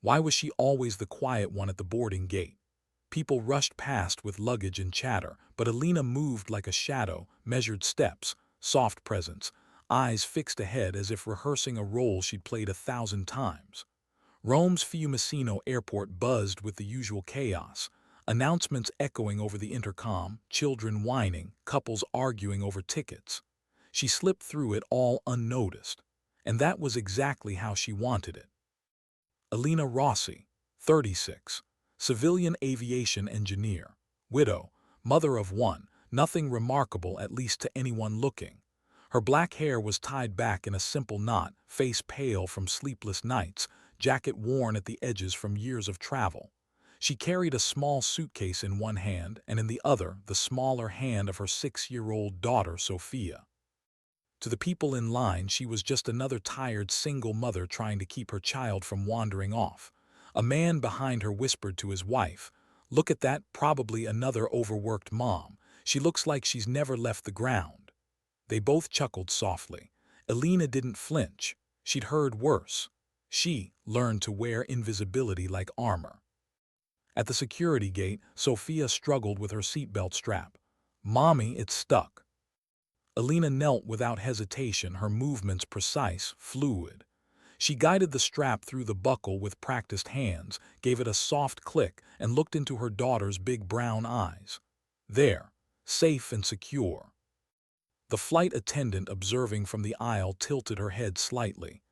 Why was she always the quiet one at the boarding gate? People rushed past with luggage and chatter, but Elena moved like a shadow, measured steps, soft presence, eyes fixed ahead as if rehearsing a role she'd played 1,000 times. Rome's Fiumicino airport buzzed with the usual chaos, announcements echoing over the intercom, children whining, couples arguing over tickets. She slipped through it all unnoticed, and that was exactly how she wanted it. Elena Rossi, 36, civilian aviation engineer, widow, mother of one, nothing remarkable at least to anyone looking. Her black hair was tied back in a simple knot, face pale from sleepless nights, jacket worn at the edges from years of travel. She carried a small suitcase in one hand and in the other the smaller hand of her 6-year-old daughter, Sofia. To the people in line, she was just another tired single mother trying to keep her child from wandering off. A man behind her whispered to his wife, "Look at that, probably another overworked mom. She looks like she's never left the ground." They both chuckled softly. Elena didn't flinch. She'd heard worse. She learned to wear invisibility like armor. At the security gate, Sofia struggled with her seatbelt strap. "Mommy, it's stuck." Elena knelt without hesitation, her movements precise, fluid. She guided the strap through the buckle with practiced hands, gave it a soft click, and looked into her daughter's big brown eyes. There, safe and secure. The flight attendant observing from the aisle tilted her head slightly.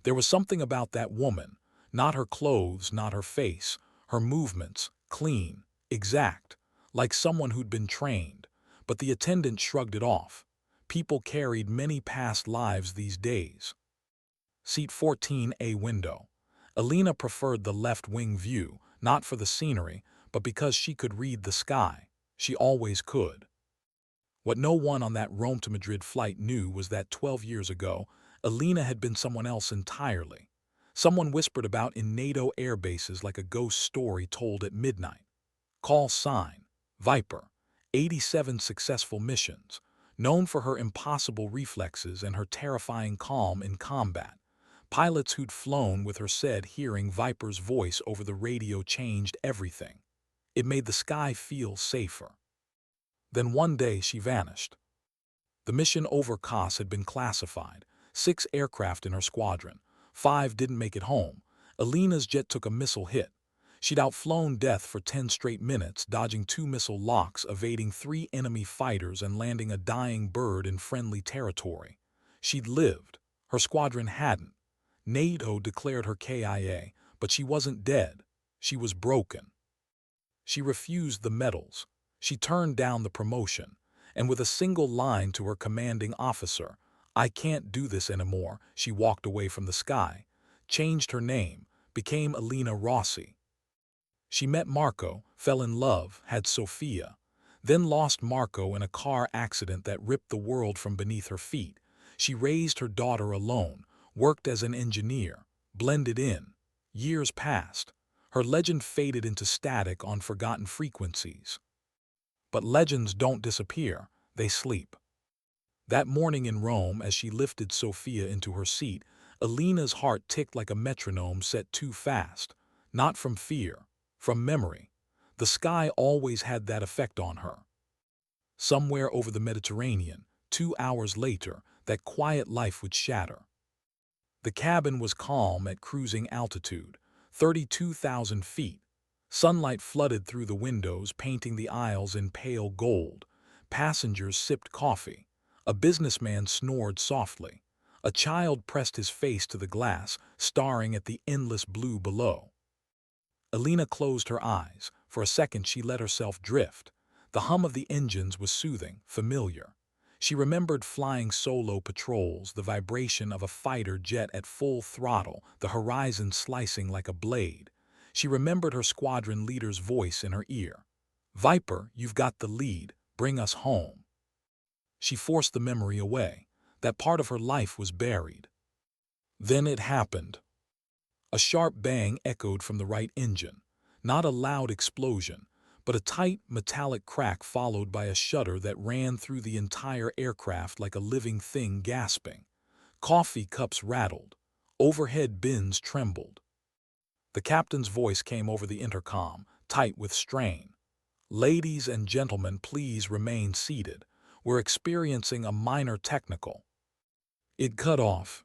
There was something about that woman, not her clothes, not her face, her movements, clean, exact, like someone who'd been trained. But the attendant shrugged it off. People carried many past lives these days. Seat 14A window. Elena preferred the left-wing view, not for the scenery, but because she could read the sky. She always could. What no one on that Rome to Madrid flight knew was that 12 years ago, Elena had been someone else entirely. Someone whispered about in NATO air bases like a ghost story told at midnight. Call sign, Viper, 87 successful missions, known for her impossible reflexes and her terrifying calm in combat. Pilots who'd flown with her said hearing Viper's voice over the radio changed everything. It made the sky feel safer. Then one day she vanished. The mission over Kos had been classified. 6 aircraft in her squadron. 5 didn't make it home. Elena's jet took a missile hit. She'd outflown death for 10 straight minutes, dodging 2 missile locks, evading 3 enemy fighters, and landing a dying bird in friendly territory. She'd lived. Her squadron hadn't. NATO declared her KIA, but she wasn't dead. She was broken. She refused the medals. She turned down the promotion. And with a single line to her commanding officer, "I can't do this anymore," she walked away from the sky, changed her name, became Elena Rossi. She met Marco, fell in love, had Sofia, then lost Marco in a car accident that ripped the world from beneath her feet. She raised her daughter alone, worked as an engineer, blended in. Years passed. Her legend faded into static on forgotten frequencies. But legends don't disappear, they sleep. That morning in Rome, as she lifted Sofia into her seat, Elena's heart ticked like a metronome set too fast. Not from fear, from memory. The sky always had that effect on her. Somewhere over the Mediterranean, 2 hours later, that quiet life would shatter. The cabin was calm at cruising altitude, 32,000 feet. Sunlight flooded through the windows, painting the aisles in pale gold. Passengers sipped coffee. A businessman snored softly. A child pressed his face to the glass, staring at the endless blue below. Elena closed her eyes. For a second she let herself drift. The hum of the engines was soothing, familiar. She remembered flying solo patrols, the vibration of a fighter jet at full throttle, the horizon slicing like a blade. She remembered her squadron leader's voice in her ear. "Viper, you've got the lead. Bring us home." She forced the memory away. That part of her life was buried. Then it happened. A sharp bang echoed from the right engine. Not a loud explosion, but a tight, metallic crack followed by a shudder that ran through the entire aircraft like a living thing gasping. Coffee cups rattled. Overhead bins trembled. The captain's voice came over the intercom, tight with strain. "Ladies and gentlemen, please remain seated. We're experiencing a minor technical." It cut off.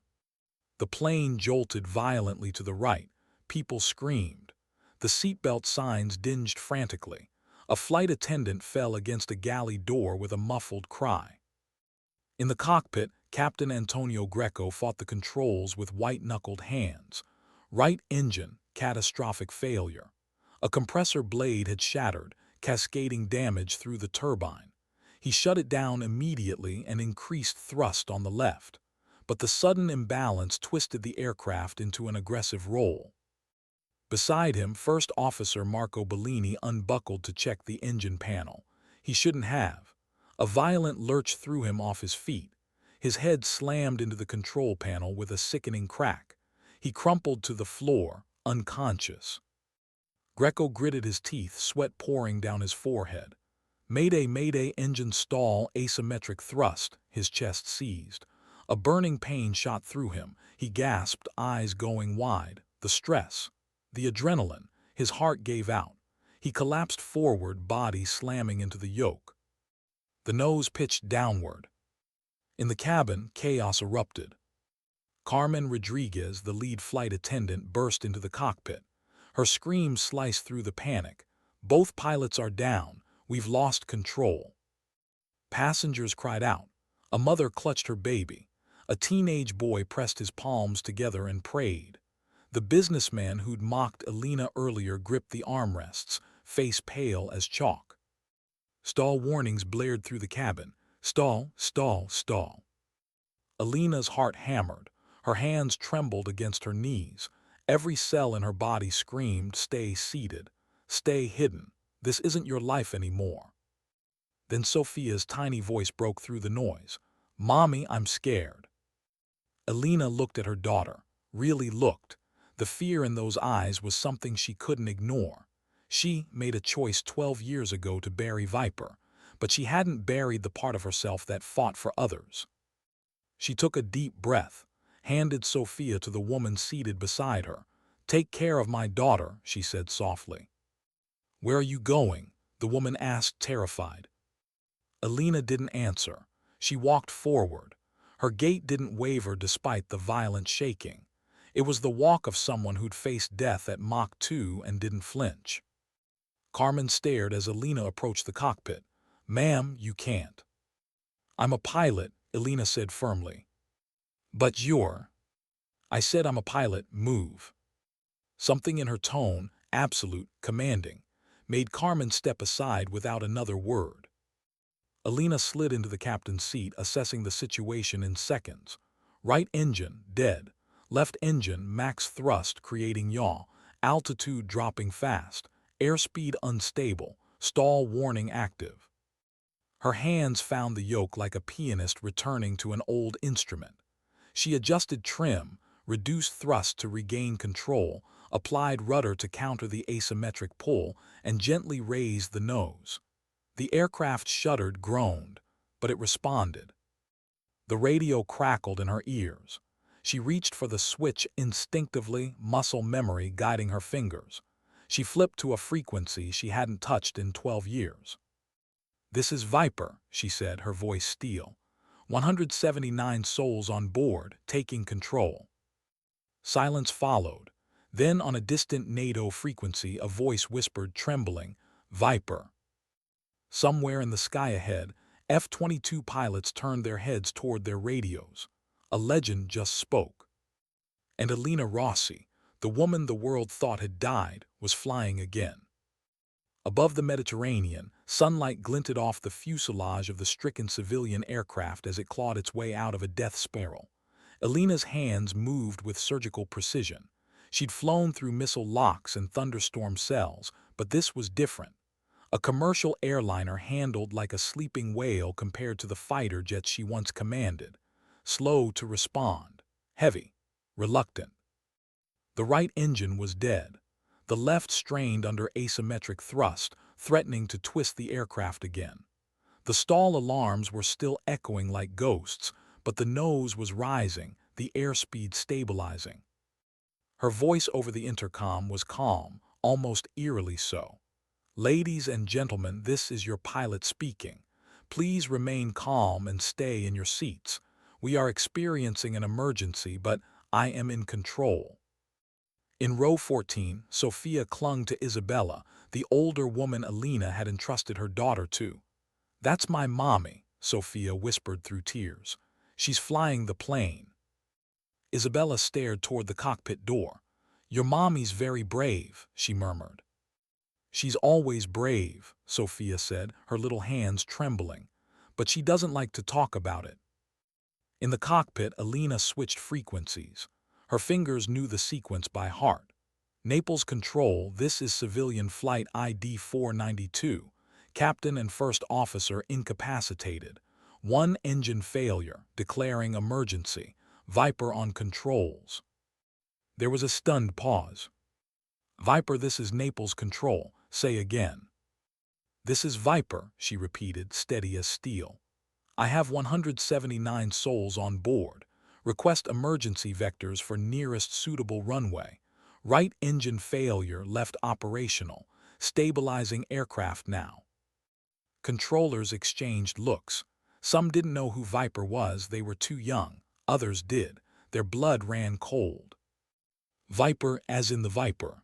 The plane jolted violently to the right. People screamed. The seatbelt signs dinged frantically. A flight attendant fell against a galley door with a muffled cry. In the cockpit, Captain Antonio Greco fought the controls with white-knuckled hands. Right engine, catastrophic failure. A compressor blade had shattered, cascading damage through the turbine. He shut it down immediately and increased thrust on the left. But the sudden imbalance twisted the aircraft into an aggressive roll. Beside him, First Officer Marco Bellini unbuckled to check the engine panel. He shouldn't have. A violent lurch threw him off his feet. His head slammed into the control panel with a sickening crack. He crumpled to the floor, unconscious. Greco gritted his teeth, sweat pouring down his forehead. "Mayday, mayday, engine stall, asymmetric thrust," his chest seized. A burning pain shot through him. He gasped, eyes going wide. The stress, the adrenaline, his heart gave out. He collapsed forward, body slamming into the yoke. The nose pitched downward. In the cabin, chaos erupted. Carmen Rodriguez, the lead flight attendant, burst into the cockpit. Her screams sliced through the panic. "Both pilots are down. We've lost control." Passengers cried out. A mother clutched her baby. A teenage boy pressed his palms together and prayed. The businessman who'd mocked Elena earlier gripped the armrests, face pale as chalk. Stall warnings blared through the cabin. "Stall, stall, stall." Elena's heart hammered. Her hands trembled against her knees. Every cell in her body screamed, "Stay seated. Stay hidden. This isn't your life anymore." Then Sofia's tiny voice broke through the noise. "Mommy, I'm scared." Elena looked at her daughter. Really looked. The fear in those eyes was something she couldn't ignore. She made a choice 12 years ago to bury Viper, but she hadn't buried the part of herself that fought for others. She took a deep breath, handed Sofia to the woman seated beside her. "Take care of my daughter," she said softly. "Where are you going?" the woman asked, terrified. Elena didn't answer. She walked forward. Her gait didn't waver despite the violent shaking. It was the walk of someone who'd faced death at Mach 2 and didn't flinch. Carmen stared as Elena approached the cockpit. "Ma'am, you can't." "I'm a pilot," Elena said firmly. "But you're—" "I said I'm a pilot, move." Something in her tone, absolute, commanding, made Carmen step aside without another word. Elena slid into the captain's seat, assessing the situation in seconds. Right engine, dead. Left engine, max thrust, creating yaw. Altitude dropping fast. Airspeed unstable. Stall warning active. Her hands found the yoke like a pianist returning to an old instrument. She adjusted trim, reduced thrust to regain control, applied rudder to counter the asymmetric pull, and gently raised the nose. The aircraft shuddered, groaned, but it responded. The radio crackled in her ears. She reached for the switch instinctively, muscle memory guiding her fingers. She flipped to a frequency she hadn't touched in 12 years. "This is Viper," she said, her voice steel. 179 souls on board, taking control." Silence followed. Then on a distant NATO frequency, a voice whispered, trembling, "Viper." Somewhere in the sky ahead, F-22 pilots turned their heads toward their radios. A legend just spoke. And Elena Rossi, the woman the world thought had died, was flying again. Above the Mediterranean, sunlight glinted off the fuselage of the stricken civilian aircraft as it clawed its way out of a death spiral. Elena's hands moved with surgical precision. She'd flown through missile locks and thunderstorm cells, but this was different. A commercial airliner handled like a sleeping whale compared to the fighter jets she once commanded. Slow to respond, heavy, reluctant. The right engine was dead. The left strained under asymmetric thrust, threatening to twist the aircraft again. The stall alarms were still echoing like ghosts, but the nose was rising, the airspeed stabilizing. Her voice over the intercom was calm, almost eerily so. "Ladies and gentlemen, this is your pilot speaking. Please remain calm and stay in your seats. We are experiencing an emergency, but I am in control." In row 14, Sofia clung to Isabella, the older woman Elena had entrusted her daughter to. "That's my mommy," Sofia whispered through tears. "She's flying the plane." Isabella stared toward the cockpit door. "Your mommy's very brave," she murmured. "She's always brave," Sofia said, her little hands trembling. "But she doesn't like to talk about it." In the cockpit, Elena switched frequencies. Her fingers knew the sequence by heart. "Naples Control, this is civilian flight ID 492. Captain and first officer incapacitated. One engine failure, declaring emergency. Viper on controls." There was a stunned pause. "Viper, this is Naples Control. Say again." "This is Viper," she repeated, steady as steel. "I have 179 souls on board. Request emergency vectors for nearest suitable runway. Right engine failure, left operational. Stabilizing aircraft now." Controllers exchanged looks. Some didn't know who Viper was, they were too young. Others did. Their blood ran cold. "Viper as in the Viper."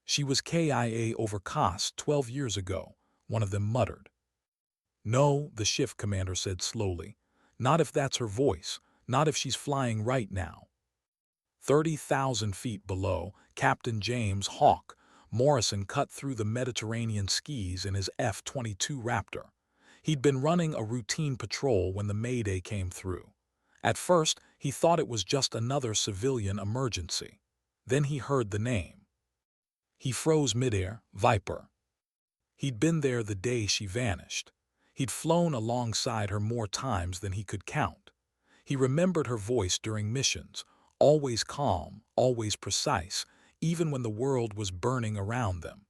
"She was KIA over COS 12 years ago," one of them muttered. "No," the shift commander said slowly. "Not if that's her voice. Not if she's flying right now." 30,000 feet below, Captain James Hawk Morrison cut through the Mediterranean skis in his F-22 Raptor. He'd been running a routine patrol when the Mayday came through. At first, he thought it was just another civilian emergency. Then he heard the name. He froze midair. Viper. He'd been there the day she vanished. He'd flown alongside her more times than he could count. He remembered her voice during missions, always calm, always precise, even when the world was burning around them.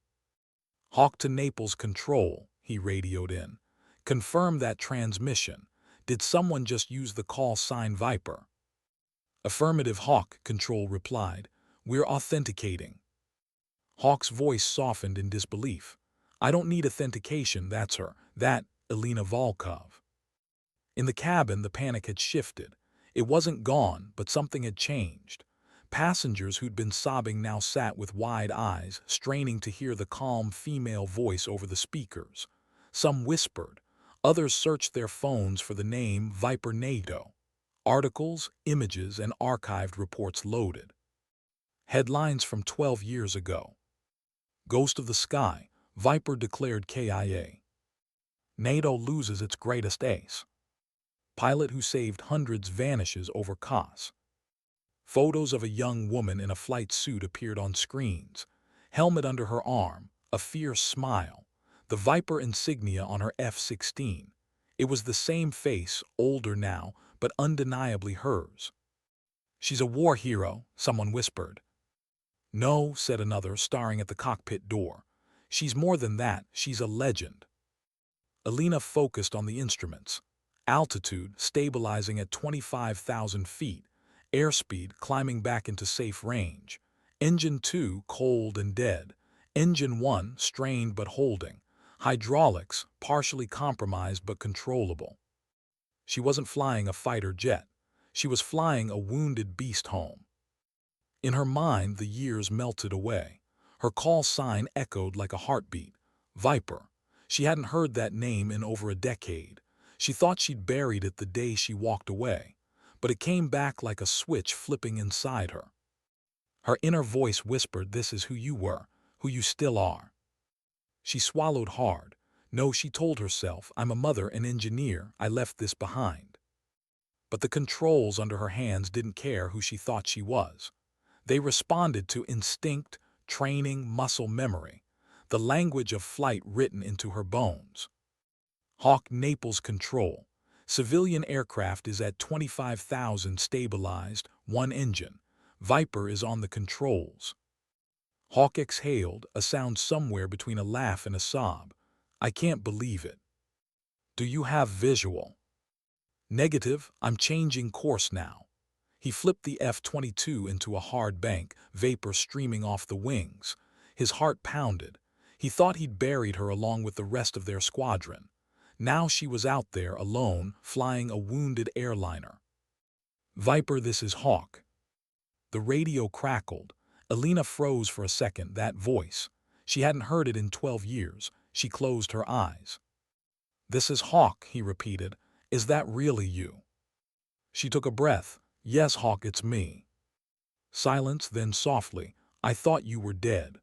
"Hawk to Naples Control," he radioed in. "Confirm that transmission. Did someone just use the call sign Viper?" "Affirmative, Hawk," Control replied. "We're authenticating." Hawk's voice softened in disbelief. "I don't need authentication, that's her. That, Elena Volkov." In the cabin, the panic had shifted. It wasn't gone, but something had changed. Passengers who'd been sobbing now sat with wide eyes, straining to hear the calm female voice over the speakers. Some whispered. Others searched their phones for the name Viper NATO. Articles, images, and archived reports loaded. Headlines from 12 years ago. "Ghost of the Sky, Viper declared KIA. NATO loses its greatest ace. Pilot who saved hundreds vanishes over COS." Photos of a young woman in a flight suit appeared on screens. Helmet under her arm, a fierce smile. The Viper insignia on her F-16. It was the same face, older now, but undeniably hers. "She's a war hero," someone whispered. "No," said another, staring at the cockpit door. "She's more than that, she's a legend." Elena focused on the instruments. Altitude stabilizing at 25,000 feet. Airspeed climbing back into safe range. Engine 2 cold and dead. Engine 1 strained but holding. Hydraulics partially compromised but controllable. She wasn't flying a fighter jet. She was flying a wounded beast home. In her mind, the years melted away. Her call sign echoed like a heartbeat. Viper. She hadn't heard that name in over a decade. She thought she'd buried it the day she walked away. But it came back like a switch flipping inside her. Her inner voice whispered, "This is who you were, who you still are." She swallowed hard. No, she told herself, "I'm a mother, an engineer, I left this behind." But the controls under her hands didn't care who she thought she was. They responded to instinct, training, muscle memory, the language of flight written into her bones. Hawk Naples Control. Civilian aircraft is at 25,000 stabilized, one engine. Viper is on the controls. Hawk exhaled, a sound somewhere between a laugh and a sob. "I can't believe it." "Do you have visual?" "Negative, I'm changing course now." He flipped the F-22 into a hard bank, vapor streaming off the wings. His heart pounded. He thought he'd buried her along with the rest of their squadron. Now she was out there, alone, flying a wounded airliner. "Viper, this is Hawk." The radio crackled. Elena froze for a second, that voice. She hadn't heard it in 12 years. She closed her eyes. "This is Hawk," he repeated. "Is that really you?" She took a breath. "Yes, Hawk, it's me." Silence, then softly, "I thought you were dead."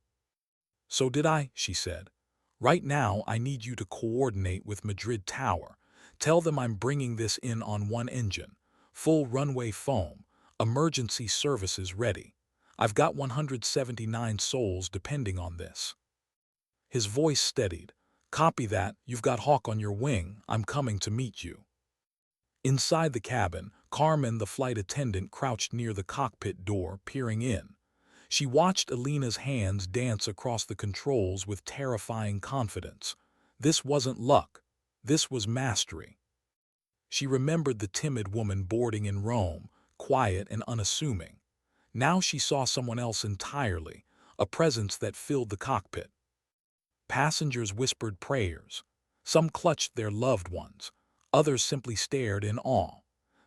"So did I," she said. "Right now, I need you to coordinate with Madrid Tower. Tell them I'm bringing this in on one engine. Full runway foam. Emergency services ready. I've got 179 souls depending on this." His voice steadied. "Copy that. You've got Hawk on your wing. I'm coming to meet you." Inside the cabin, Carmen, the flight attendant, crouched near the cockpit door, peering in. She watched Elena's hands dance across the controls with terrifying confidence. This wasn't luck. This was mastery. She remembered the timid woman boarding in Rome, quiet and unassuming. Now she saw someone else entirely, a presence that filled the cockpit. Passengers whispered prayers. Some clutched their loved ones. Others simply stared in awe.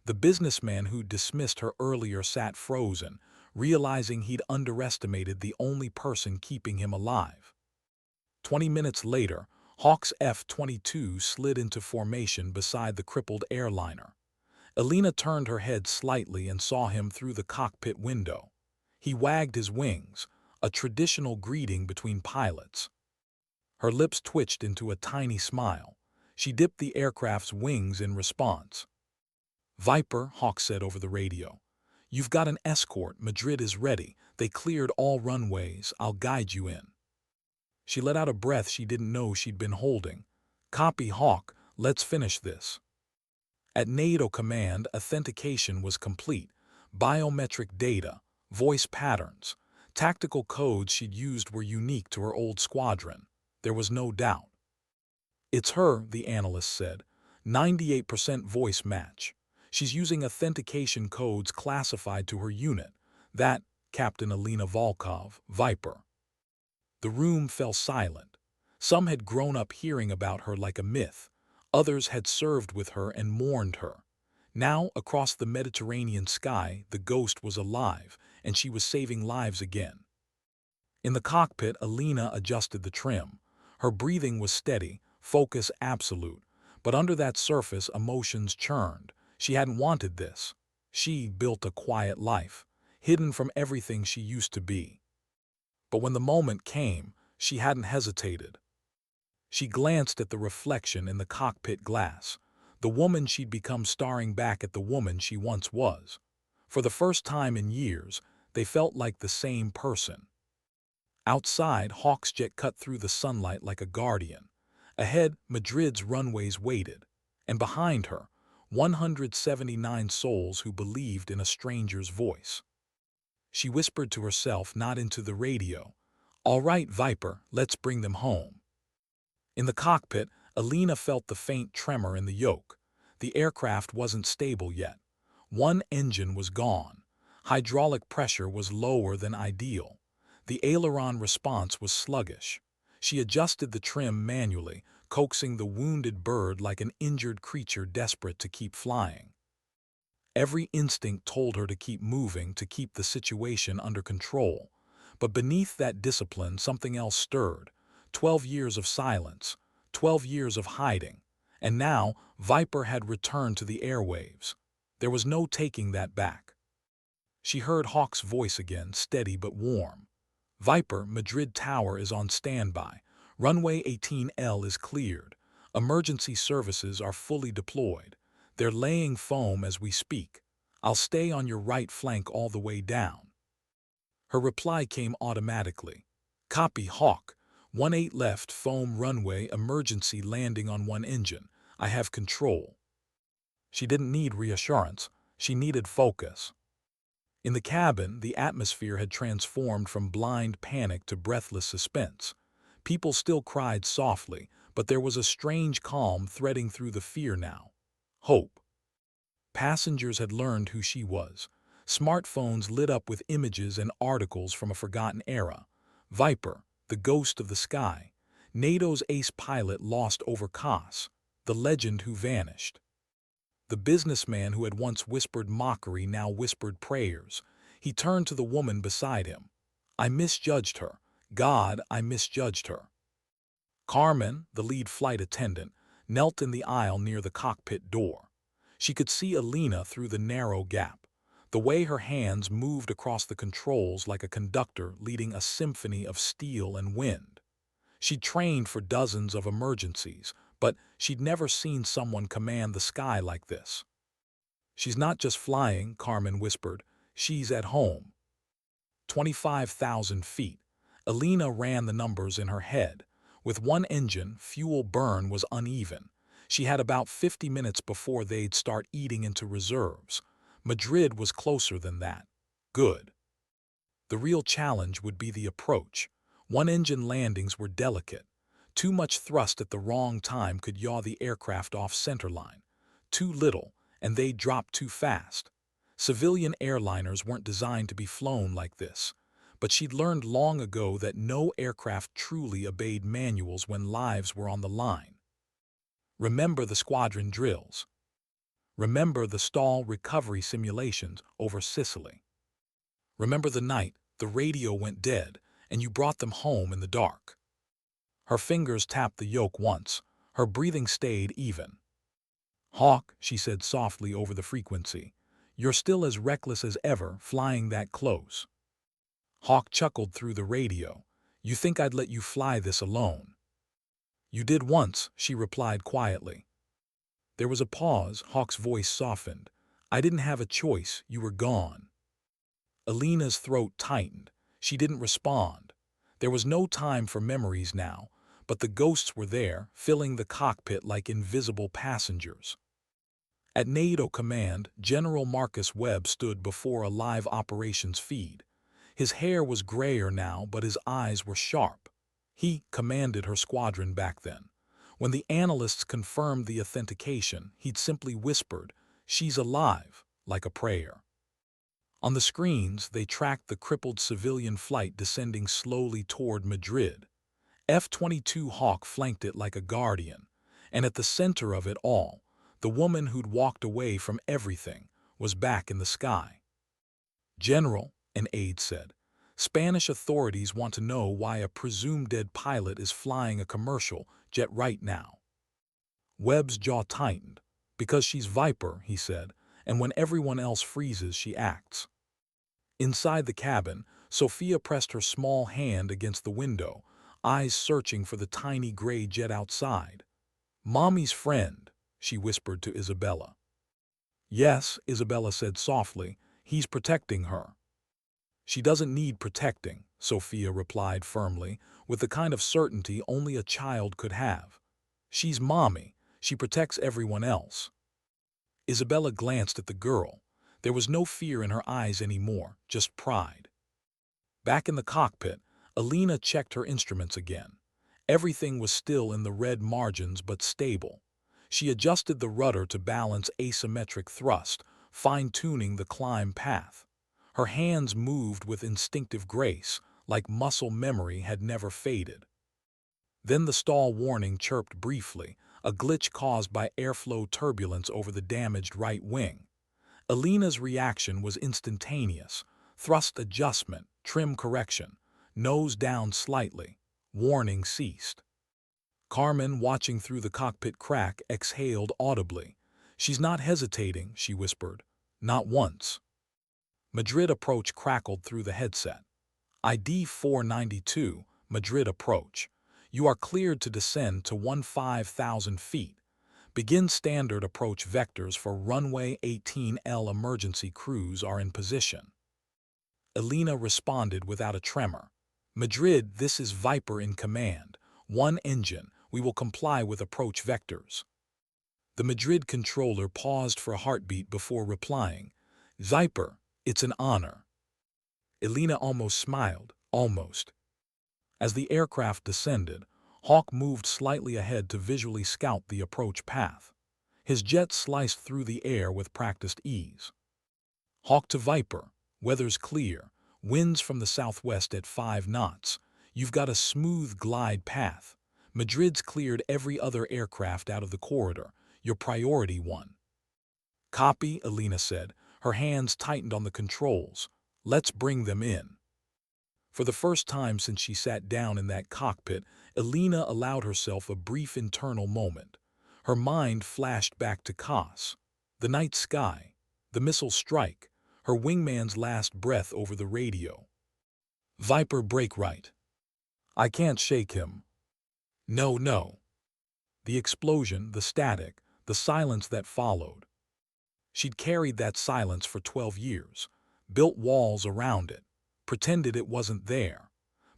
The businessman who dismissed her earlier sat frozen, realizing he'd underestimated the only person keeping him alive. 20 minutes later, Hawk's F-22 slid into formation beside the crippled airliner. Elena turned her head slightly and saw him through the cockpit window. He wagged his wings, a traditional greeting between pilots. Her lips twitched into a tiny smile. She dipped the aircraft's wings in response. "Viper," Hawk said over the radio. "You've got an escort. Madrid is ready. They cleared all runways. I'll guide you in." She let out a breath she didn't know she'd been holding. "Copy, Hawk. Let's finish this." At NATO command, authentication was complete. Biometric data, voice patterns, tactical codes she'd used were unique to her old squadron. There was no doubt. "It's her," the analyst said. 98% voice match. She's using authentication codes classified to her unit. That, Captain Elena Volkov, Viper. The room fell silent. Some had grown up hearing about her like a myth. Others had served with her and mourned her. Now, across the Mediterranean sky, the ghost was alive, and she was saving lives again. In the cockpit, Elena adjusted the trim. Her breathing was steady, focus absolute. But under that surface, emotions churned. She hadn't wanted this. She built a quiet life, hidden from everything she used to be. But when the moment came, she hadn't hesitated. She glanced at the reflection in the cockpit glass, the woman she'd become staring back at the woman she once was. For the first time in years, they felt like the same person. Outside, Hawk's jet cut through the sunlight like a guardian. Ahead, Madrid's runways waited. And behind her, 179 souls who believed in a stranger's voice. She whispered to herself, not into the radio, "All right, Viper, let's bring them home." In the cockpit, Elena felt the faint tremor in the yoke. The aircraft wasn't stable yet. One engine was gone. Hydraulic pressure was lower than ideal. The aileron response was sluggish. She adjusted the trim manually, coaxing the wounded bird like an injured creature desperate to keep flying. Every instinct told her to keep moving, to keep the situation under control. But beneath that discipline, something else stirred. 12 years of silence, 12 years of hiding. And now, Viper had returned to the airwaves. There was no taking that back. She heard Hawk's voice again, steady but warm. "Viper, Madrid Tower is on standby. Runway 18L is cleared. Emergency services are fully deployed. They're laying foam as we speak. I'll stay on your right flank all the way down." Her reply came automatically. "Copy, Hawk. 18 left, foam runway, emergency landing on one engine. I have control." She didn't need reassurance. She needed focus. In the cabin, the atmosphere had transformed from blind panic to breathless suspense. People still cried softly, but there was a strange calm threading through the fear now. Hope. Passengers had learned who she was. Smartphones lit up with images and articles from a forgotten era. Viper, the ghost of the sky. NATO's ace pilot lost over Kos, the legend who vanished. The businessman who had once whispered mockery now whispered prayers. He turned to the woman beside him. I misjudged her. God, I misjudged her. Carmen, the lead flight attendant, knelt in the aisle near the cockpit door. She could see Elena through the narrow gap, the way her hands moved across the controls like a conductor leading a symphony of steel and wind. She'd trained for dozens of emergencies, but she'd never seen someone command the sky like this. She's not just flying, Carmen whispered. She's at home. 25,000 feet. Elena ran the numbers in her head. With one engine, fuel burn was uneven. She had about 50 minutes before they'd start eating into reserves. Madrid was closer than that. Good. The real challenge would be the approach. One-engine landings were delicate. Too much thrust at the wrong time could yaw the aircraft off centerline. Too little, and they'd drop too fast. Civilian airliners weren't designed to be flown like this. But she'd learned long ago that no aircraft truly obeyed manuals when lives were on the line. Remember the squadron drills. Remember the stall recovery simulations over Sicily. Remember the night the radio went dead and you brought them home in the dark. Her fingers tapped the yoke once. Her breathing stayed even. Hawk, she said softly over the frequency, you're still as reckless as ever flying that close. Hawk chuckled through the radio. You think I'd let you fly this alone? You did once, she replied quietly. There was a pause. Hawk's voice softened. I didn't have a choice. You were gone. Elena's throat tightened. She didn't respond. There was no time for memories now, but the ghosts were there, filling the cockpit like invisible passengers. At NATO command, General Marcus Webb stood before a live operations feed. His hair was grayer now, but his eyes were sharp. He commanded her squadron back then. When the analysts confirmed the authentication, he'd simply whispered, "She's alive," like a prayer. On the screens, they tracked the crippled civilian flight descending slowly toward Madrid. F-22 Hawk flanked it like a guardian, and at the center of it all, the woman who'd walked away from everything was back in the sky. General, an aide said, Spanish authorities want to know why a presumed dead pilot is flying a commercial jet right now. Webb's jaw tightened. Because she's Viper, he said, and when everyone else freezes, she acts. Inside the cabin, Sofia pressed her small hand against the window, eyes searching for the tiny gray jet outside. Mommy's friend, she whispered to Isabella. Yes, Isabella said softly, he's protecting her. She doesn't need protecting, Sofia replied firmly, with the kind of certainty only a child could have. She's mommy. She protects everyone else. Isabella glanced at the girl. There was no fear in her eyes anymore, just pride. Back in the cockpit, Elena checked her instruments again. Everything was still in the red margins but stable. She adjusted the rudder to balance asymmetric thrust, fine-tuning the climb path. Her hands moved with instinctive grace, like muscle memory had never faded. Then the stall warning chirped briefly, a glitch caused by airflow turbulence over the damaged right wing. Elena's reaction was instantaneous. Thrust adjustment, trim correction, nose down slightly. Warning ceased. Carmen, watching through the cockpit crack, exhaled audibly. She's not hesitating, she whispered. Not once. Madrid approach crackled through the headset. ID 492, Madrid approach. You are cleared to descend to 15,000 feet. Begin standard approach vectors for runway 18L. Emergency crews are in position. Elena responded without a tremor. Madrid, this is Viper in command. One engine. We will comply with approach vectors. The Madrid controller paused for a heartbeat before replying. Viper, it's an honor. Elena almost smiled, almost. As the aircraft descended, Hawk moved slightly ahead to visually scout the approach path. His jet sliced through the air with practiced ease. Hawk to Viper, weather's clear, winds from the southwest at 5 knots. You've got a smooth glide path. Madrid's cleared every other aircraft out of the corridor. Your priority one. Copy, Elena said. Her hands tightened on the controls. Let's bring them in. For the first time since she sat down in that cockpit, Elena allowed herself a brief internal moment. Her mind flashed back to Kos, the night sky, the missile strike, her wingman's last breath over the radio. Viper, break right. I can't shake him. No, no. The explosion, the static, the silence that followed. She'd carried that silence for 12 years, built walls around it, pretended it wasn't there.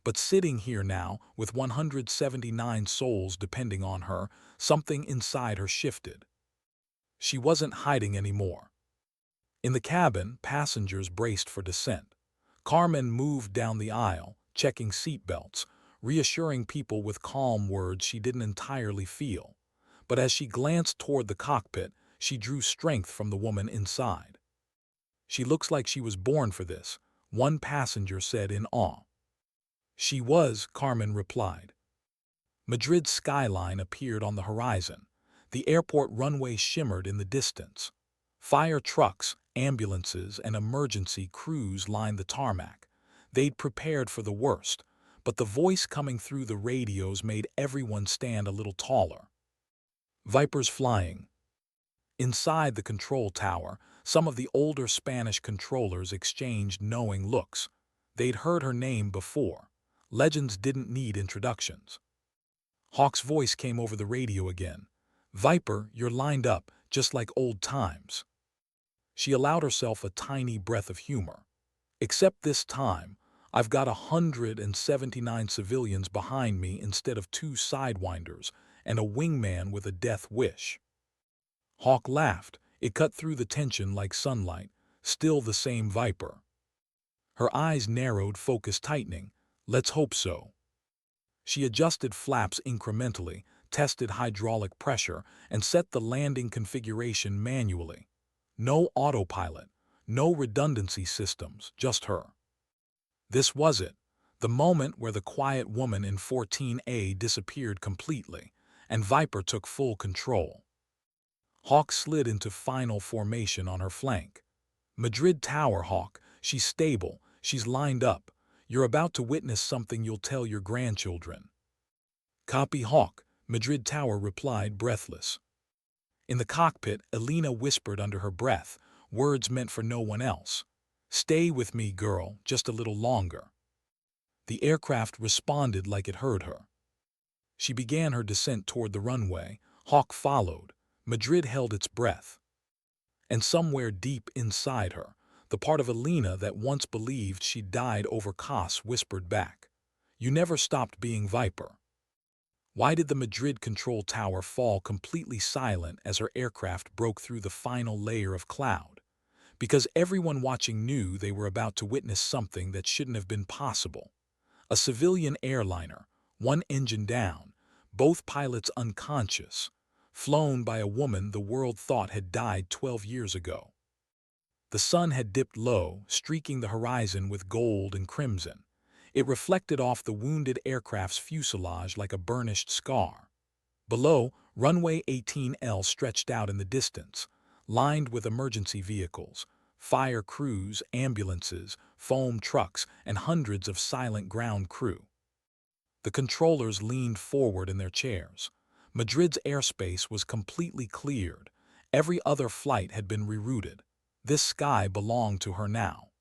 But sitting here now, with 179 souls depending on her, something inside her shifted. She wasn't hiding anymore. In the cabin, passengers braced for descent. Carmen moved down the aisle, checking seatbelts, reassuring people with calm words she didn't entirely feel. But as she glanced toward the cockpit, she drew strength from the woman inside. She looks like she was born for this, one passenger said in awe. She was, Carmen replied. Madrid's skyline appeared on the horizon. The airport runway shimmered in the distance. Fire trucks, ambulances, and emergency crews lined the tarmac. They'd prepared for the worst, but the voice coming through the radios made everyone stand a little taller. Vipers flying. Inside the control tower, some of the older Spanish controllers exchanged knowing looks. They'd heard her name before. Legends didn't need introductions. Hawk's voice came over the radio again. Viper, you're lined up, just like old times. She allowed herself a tiny breath of humor. Except this time, I've got 179 civilians behind me instead of 2 sidewinders and a wingman with a death wish. Hawk laughed. It cut through the tension like sunlight. Still the same Viper. Her eyes narrowed, focus tightening. Let's hope so. She adjusted flaps incrementally, tested hydraulic pressure, and set the landing configuration manually. No autopilot, no redundancy systems, just her. This was it, the moment where the quiet woman in 14A disappeared completely, and Viper took full control. Hawk slid into final formation on her flank. Madrid Tower, Hawk, she's stable, she's lined up. You're about to witness something you'll tell your grandchildren. Copy, Hawk, Madrid Tower replied, breathless. In the cockpit, Elena whispered under her breath, words meant for no one else. Stay with me, girl, just a little longer. The aircraft responded like it heard her. She began her descent toward the runway. Hawk followed. Madrid held its breath. And somewhere deep inside her, the part of Elena that once believed she died over Kos whispered back, you never stopped being Viper. Why did the Madrid control tower fall completely silent as her aircraft broke through the final layer of cloud? Because everyone watching knew they were about to witness something that shouldn't have been possible. A civilian airliner, one engine down, both pilots unconscious, flown by a woman the world thought had died 12 years ago. The sun had dipped low, streaking the horizon with gold and crimson. It reflected off the wounded aircraft's fuselage like a burnished scar. Below, runway 18L stretched out in the distance, lined with emergency vehicles, fire crews, ambulances, foam trucks, and hundreds of silent ground crew. The controllers leaned forward in their chairs. Madrid's airspace was completely cleared. Every other flight had been rerouted. This sky belonged to her now.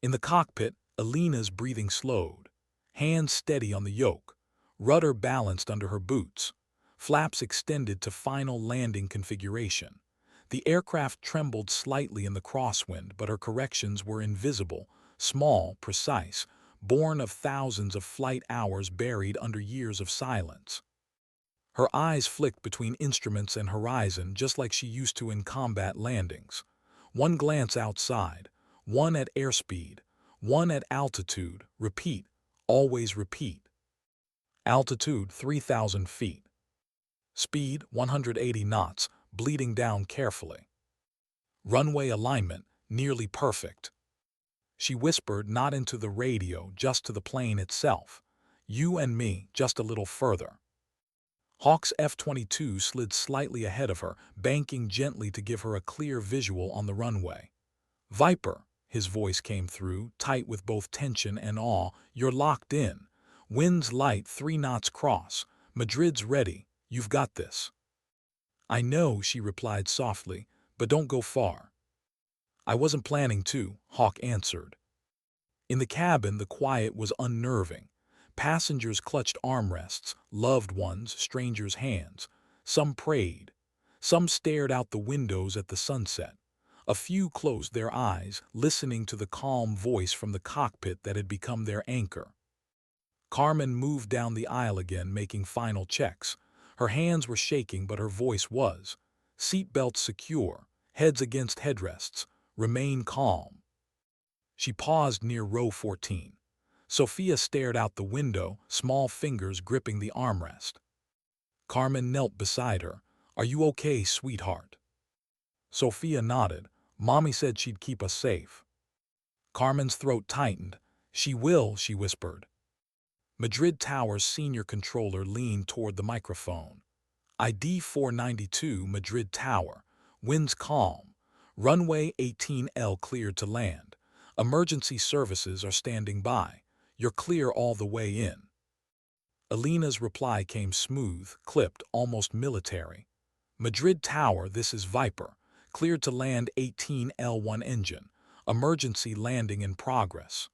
In the cockpit, Elena's breathing slowed, hands steady on the yoke, rudder balanced under her boots, flaps extended to final landing configuration. The aircraft trembled slightly in the crosswind, but her corrections were invisible, small, precise, born of thousands of flight hours buried under years of silence. Her eyes flicked between instruments and horizon just like she used to in combat landings. One glance outside, one at airspeed, one at altitude, repeat, always repeat. Altitude 3,000 feet. Speed 180 knots, bleeding down carefully. Runway alignment nearly perfect. She whispered not into the radio, just to the plane itself. You and me, just a little further. Hawk's F-22 slid slightly ahead of her, banking gently to give her a clear visual on the runway. Viper, his voice came through, tight with both tension and awe, you're locked in. Wind's light 3 knots cross. Madrid's ready. You've got this. I know, she replied softly, but don't go far. I wasn't planning to, Hawk answered. In the cabin, the quiet was unnerving. Passengers clutched armrests, loved ones, strangers' hands. Some prayed. Some stared out the windows at the sunset. A few closed their eyes, listening to the calm voice from the cockpit that had become their anchor. Carmen moved down the aisle again, making final checks. Her hands were shaking, but her voice was. Seat belts secure, heads against headrests. Remain calm. She paused near row 14. Sofia stared out the window, small fingers gripping the armrest. Carmen knelt beside her. Are you okay, sweetheart? Sofia nodded. Mommy said she'd keep us safe. Carmen's throat tightened. She will, she whispered. Madrid Tower's senior controller leaned toward the microphone. ID 492, Madrid Tower. Winds calm. Runway 18L cleared to land. Emergency services are standing by. You're clear all the way in. Elena's reply came smooth, clipped, almost military. Madrid Tower, this is Viper. Cleared to land 18L1 engine. Emergency landing in progress.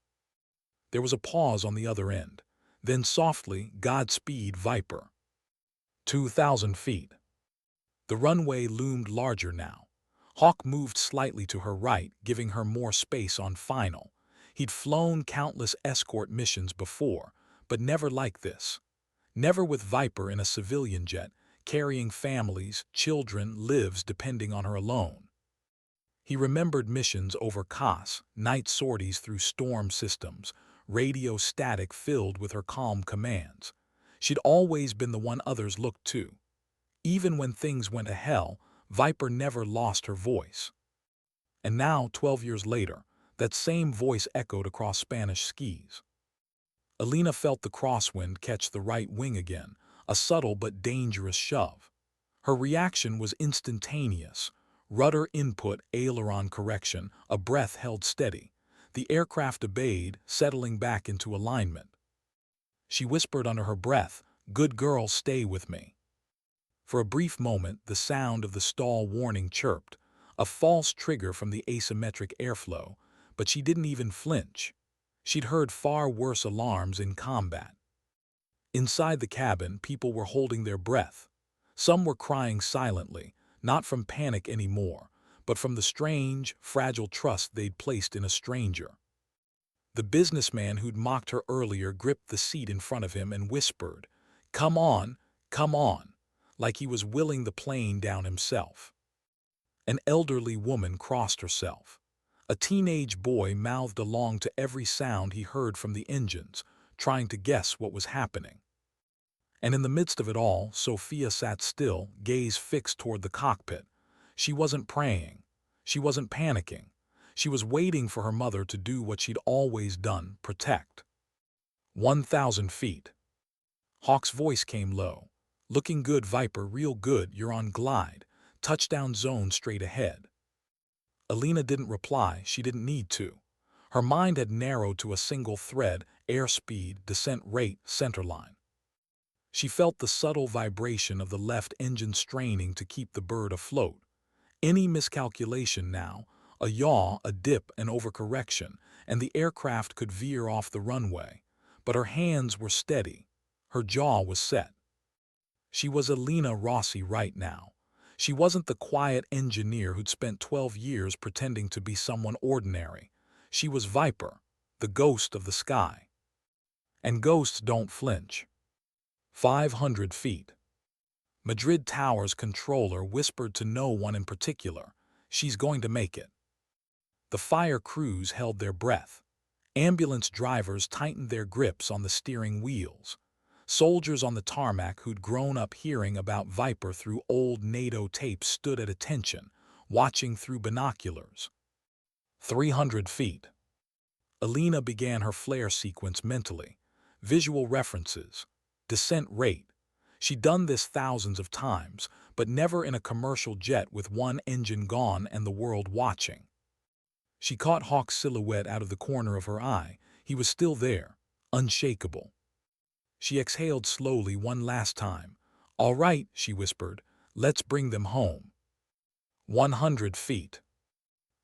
There was a pause on the other end. Then softly, Godspeed, Viper. 2,000 feet. The runway loomed larger now. Hawk moved slightly to her right, giving her more space on final. He'd flown countless escort missions before, but never like this. Never with Viper in a civilian jet, carrying families, children, lives depending on her alone. He remembered missions over Kos, night sorties through storm systems, radio static filled with her calm commands. She'd always been the one others looked to. Even when things went to hell, Viper never lost her voice. And now, 12 years later, that same voice echoed across Spanish skies. Elena felt the crosswind catch the right wing again, a subtle but dangerous shove. Her reaction was instantaneous. Rudder input, aileron correction, a breath held steady. The aircraft obeyed, settling back into alignment. She whispered under her breath, "Good girl, stay with me." For a brief moment, the sound of the stall warning chirped, a false trigger from the asymmetric airflow, but she didn't even flinch. She'd heard far worse alarms in combat. Inside the cabin, people were holding their breath. Some were crying silently, not from panic anymore, but from the strange, fragile trust they'd placed in a stranger. The businessman who'd mocked her earlier gripped the seat in front of him and whispered, come on, like he was willing the plane down himself. An elderly woman crossed herself. A teenage boy mouthed along to every sound he heard from the engines, trying to guess what was happening. And in the midst of it all, Sofia sat still, gaze fixed toward the cockpit. She wasn't praying. She wasn't panicking. She was waiting for her mother to do what she'd always done, protect. 1,000 feet. Hawk's voice came low. Looking good, Viper, real good, you're on glide. Touchdown zone straight ahead. Elena didn't reply, she didn't need to. Her mind had narrowed to a single thread, airspeed, descent rate, centerline. She felt the subtle vibration of the left engine straining to keep the bird afloat. Any miscalculation now, a yaw, a dip, an overcorrection, and the aircraft could veer off the runway. But her hands were steady. Her jaw was set. She was Elena Rossi right now. She wasn't the quiet engineer who'd spent 12 years pretending to be someone ordinary. She was Viper, the ghost of the sky. And ghosts don't flinch. 500 feet. Madrid Tower's controller whispered to no one in particular, she's going to make it. The fire crews held their breath. Ambulance drivers tightened their grips on the steering wheels. Soldiers on the tarmac who'd grown up hearing about Viper through old NATO tapes stood at attention, watching through binoculars. 300 feet. Elena began her flare sequence mentally. Visual references. Descent rate. She'd done this thousands of times, but never in a commercial jet with one engine gone and the world watching. She caught Hawk's silhouette out of the corner of her eye. He was still there, unshakable. She exhaled slowly one last time. "All right," she whispered, "let's bring them home." 100 feet.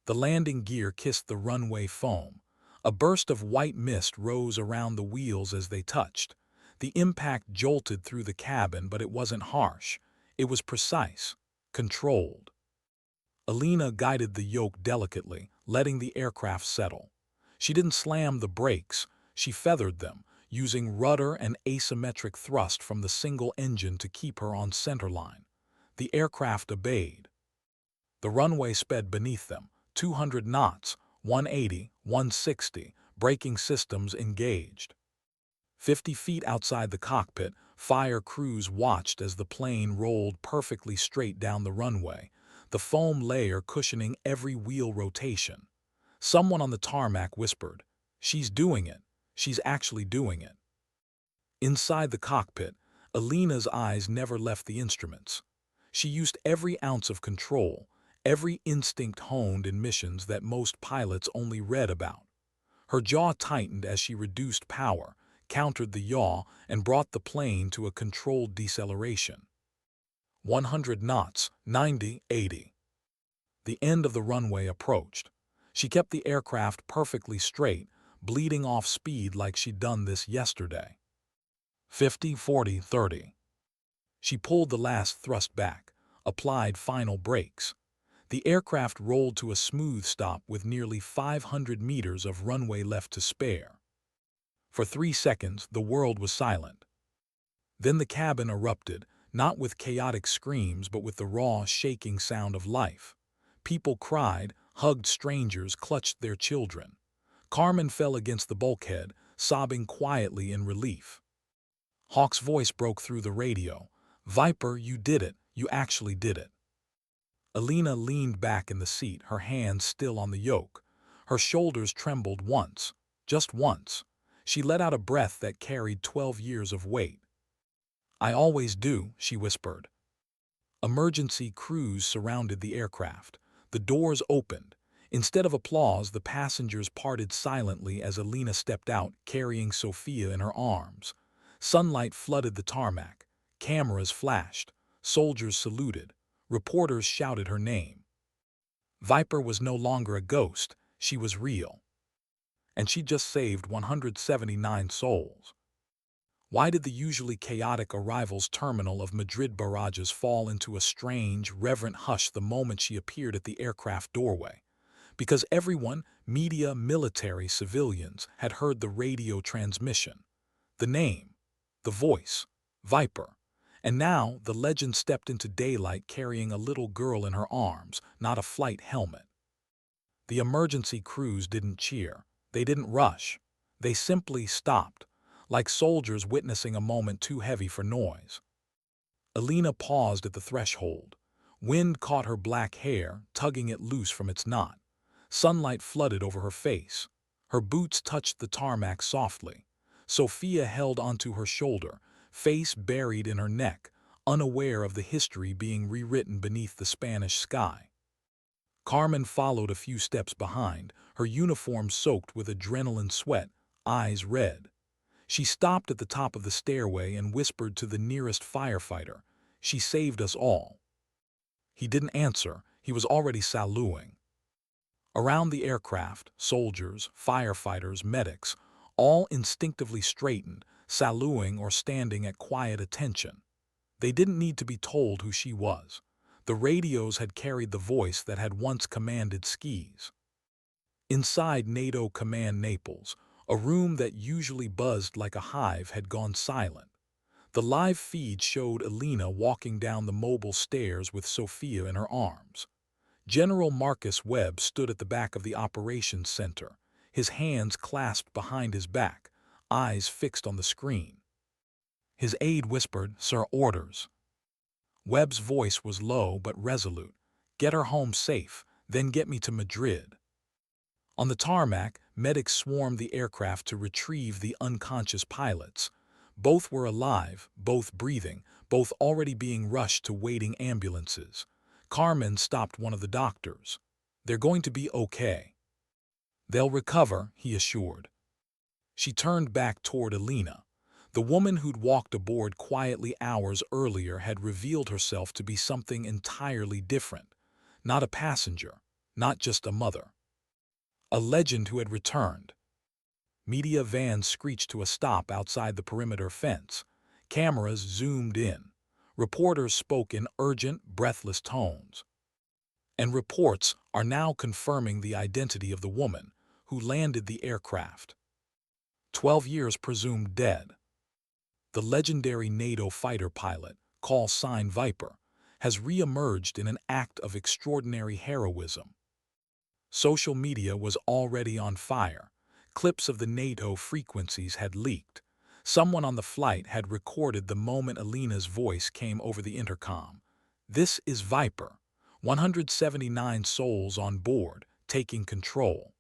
The landing gear kissed the runway foam. A burst of white mist rose around the wheels as they touched. The impact jolted through the cabin, but it wasn't harsh. It was precise, controlled. Elena guided the yoke delicately, letting the aircraft settle. She didn't slam the brakes, she feathered them, using rudder and asymmetric thrust from the single engine to keep her on centerline. The aircraft obeyed. The runway sped beneath them, 200 knots, 180, 160, braking systems engaged. 50 feet outside the cockpit, fire crews watched as the plane rolled perfectly straight down the runway, the foam layer cushioning every wheel rotation. Someone on the tarmac whispered, "She's doing it. She's actually doing it." Inside the cockpit, Elena's eyes never left the instruments. She used every ounce of control, every instinct honed in missions that most pilots only read about. Her jaw tightened as she reduced power, countered the yaw, and brought the plane to a controlled deceleration. 100 knots, 90, 80. The end of the runway approached. She kept the aircraft perfectly straight, bleeding off speed like she'd done this yesterday. 50, 40, 30. She pulled the last thrust back, applied final brakes. The aircraft rolled to a smooth stop with nearly 500 meters of runway left to spare. For 3 seconds, the world was silent. Then the cabin erupted, not with chaotic screams but with the raw, shaking sound of life. People cried, hugged strangers, clutched their children. Carmen fell against the bulkhead, sobbing quietly in relief. Hawk's voice broke through the radio. "Viper, you did it. You actually did it." Elena leaned back in the seat, her hands still on the yoke. Her shoulders trembled once, just once. She let out a breath that carried 12 years of weight. "I always do," she whispered. Emergency crews surrounded the aircraft. The doors opened. Instead of applause, the passengers parted silently as Elena stepped out, carrying Sofia in her arms. Sunlight flooded the tarmac. Cameras flashed. Soldiers saluted. Reporters shouted her name. Viper was no longer a ghost. She was real. And she just saved 179 souls. Why did the usually chaotic arrivals terminal of Madrid barrages fall into a strange, reverent hush the moment she appeared at the aircraft doorway? Because everyone, media, military, civilians, had heard the radio transmission. The name, the voice, Viper. And now the legend stepped into daylight carrying a little girl in her arms, not a flight helmet. The emergency crews didn't cheer. They didn't rush. They simply stopped, like soldiers witnessing a moment too heavy for noise. Elena paused at the threshold. Wind caught her black hair, tugging it loose from its knot. Sunlight flooded over her face. Her boots touched the tarmac softly. Sofia held onto her shoulder, face buried in her neck, unaware of the history being rewritten beneath the Spanish sky. Carmen followed a few steps behind, her uniform soaked with adrenaline sweat, eyes red. She stopped at the top of the stairway and whispered to the nearest firefighter, "She saved us all." He didn't answer. He was already saluting. Around the aircraft, soldiers, firefighters, medics, all instinctively straightened, saluting or standing at quiet attention. They didn't need to be told who she was. The radios had carried the voice that had once commanded skis. Inside NATO Command Naples, a room that usually buzzed like a hive had gone silent. The live feed showed Elena walking down the mobile stairs with Sofia in her arms. General Marcus Webb stood at the back of the operations center, his hands clasped behind his back, eyes fixed on the screen. His aide whispered, "Sir, orders." Webb's voice was low but resolute. "Get her home safe, then get me to Madrid." On the tarmac, medics swarmed the aircraft to retrieve the unconscious pilots. Both were alive, both breathing, both already being rushed to waiting ambulances. Carmen stopped one of the doctors. "They're going to be okay. They'll recover," he assured. She turned back toward Elena. The woman who'd walked aboard quietly hours earlier had revealed herself to be something entirely different. Not a passenger, not just a mother. A legend who had returned. Media vans screeched to a stop outside the perimeter fence. Cameras zoomed in. Reporters spoke in urgent, breathless tones. And reports are now confirming the identity of the woman who landed the aircraft. 12 years presumed dead. The legendary NATO fighter pilot, call sign Viper, has re-emerged in an act of extraordinary heroism. Social media was already on fire. Clips of the NATO frequencies had leaked. Someone on the flight had recorded the moment Elena's voice came over the intercom. "This is Viper. 179 souls on board, taking control."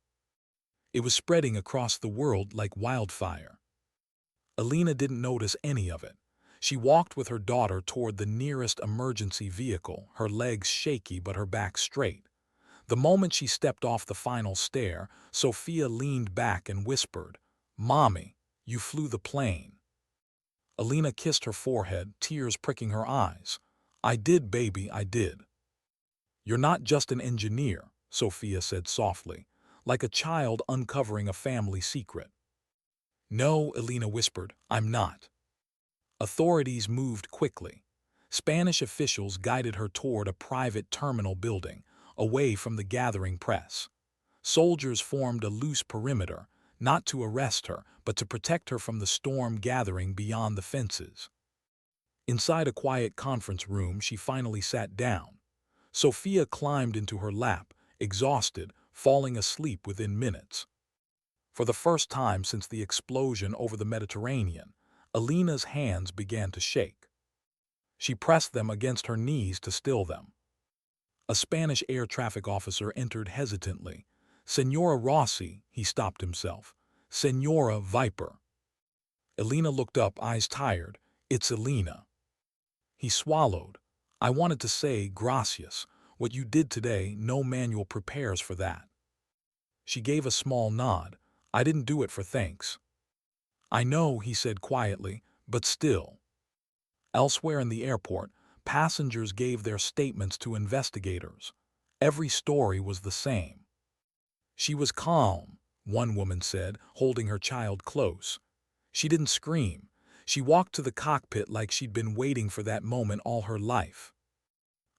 It was spreading across the world like wildfire. Elena didn't notice any of it. She walked with her daughter toward the nearest emergency vehicle, her legs shaky but her back straight. The moment she stepped off the final stair, Sofia leaned back and whispered, "Mommy, you flew the plane." Elena kissed her forehead, tears pricking her eyes. "I did, baby, I did." "You're not just an engineer," Sofia said softly, like a child uncovering a family secret. "No," Elena whispered, "I'm not." Authorities moved quickly. Spanish officials guided her toward a private terminal building, away from the gathering press. Soldiers formed a loose perimeter, not to arrest her, but to protect her from the storm gathering beyond the fences. Inside a quiet conference room, she finally sat down. Sofia climbed into her lap, exhausted, falling asleep within minutes. For the first time since the explosion over the Mediterranean, Elena's hands began to shake. She pressed them against her knees to still them. A Spanish air traffic officer entered hesitantly. "Senora Rossi," he stopped himself. "Senora Viper." Elena looked up, eyes tired. "It's Elena." He swallowed. "I wanted to say gracias. What you did today, no manual prepares for that." She gave a small nod. "I didn't do it for thanks." "I know," he said quietly, "but still." Elsewhere in the airport, passengers gave their statements to investigators. Every story was the same. "She was calm," one woman said, holding her child close. "She didn't scream. She walked to the cockpit like she'd been waiting for that moment all her life."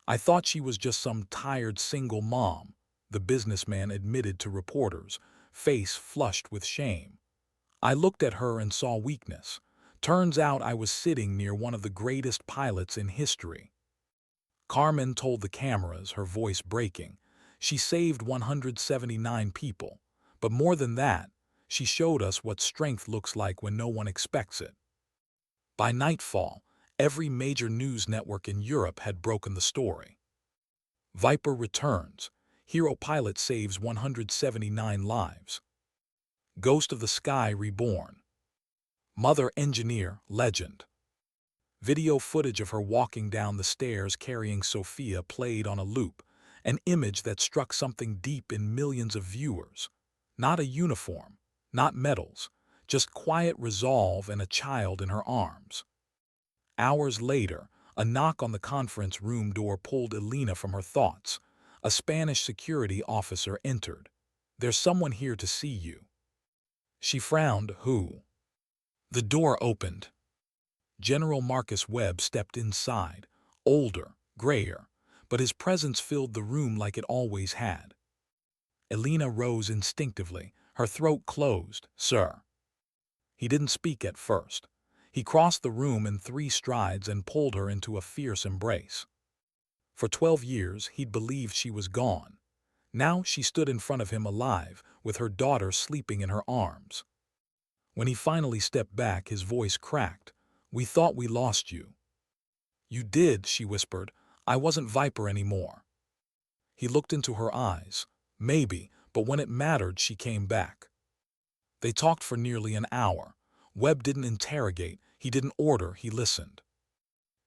"I thought she was just some tired single mom," the businessman admitted to reporters, face flushed with shame. "I looked at her and saw weakness. Turns out I was sitting near one of the greatest pilots in history." Carmen told the cameras, her voice breaking. "She saved 179 people. But more than that, she showed us what strength looks like when no one expects it." By nightfall, every major news network in Europe had broken the story. Viper returns. Hero pilot saves 179 lives. Ghost of the Sky reborn. Mother engineer legend. Video footage of her walking down the stairs carrying Sofia played on a loop, an image that struck something deep in millions of viewers. Not a uniform, not medals, just quiet resolve and a child in her arms. Hours later, a knock on the conference room door pulled Elena from her thoughts. A Spanish security officer entered. "There's someone here to see you." She frowned. "Who?" The door opened. General Marcus Webb stepped inside, older, grayer, but his presence filled the room like it always had. Elena rose instinctively, her throat closed. "Sir." He didn't speak at first. He crossed the room in 3 strides and pulled her into a fierce embrace. For 12 years, he'd believed she was gone. Now she stood in front of him alive, with her daughter sleeping in her arms. When he finally stepped back, his voice cracked. "We thought we lost you." "You did," she whispered. "I wasn't Viper anymore." He looked into her eyes. "Maybe, but when it mattered, she came back. They talked for nearly an hour. Webb didn't interrogate, he didn't order, he listened.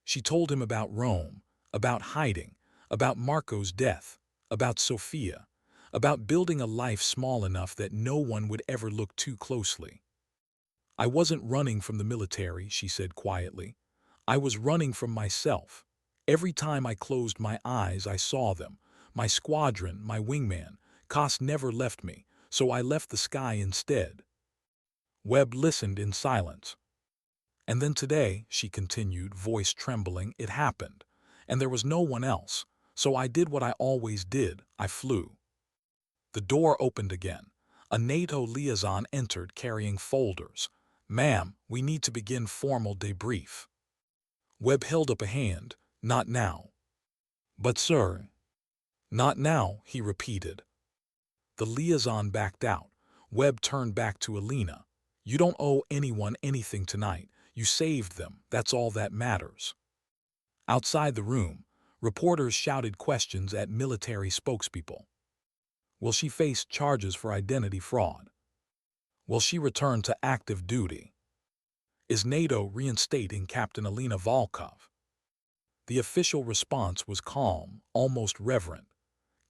She told him about Rome, about hiding, about Marco's death, about Sofia, about building a life small enough that no one would ever look too closely. I wasn't running from the military, she said quietly. I was running from myself. Every time I closed my eyes, I saw them. My squadron, my wingman. Koss never left me, so I left the sky instead. Webb listened in silence. And then today, she continued, voice trembling, it happened. And there was no one else. So I did what I always did. I flew. The door opened again. A NATO liaison entered carrying folders. Ma'am, we need to begin formal debrief. Webb held up a hand. Not now. But sir. Not now, he repeated. The liaison backed out. Webb turned back to Elena. You don't owe anyone anything tonight. You saved them. That's all that matters. Outside the room, reporters shouted questions at military spokespeople. Will she face charges for identity fraud? Will she return to active duty? Is NATO reinstating Captain Elena Volkov? The official response was calm, almost reverent.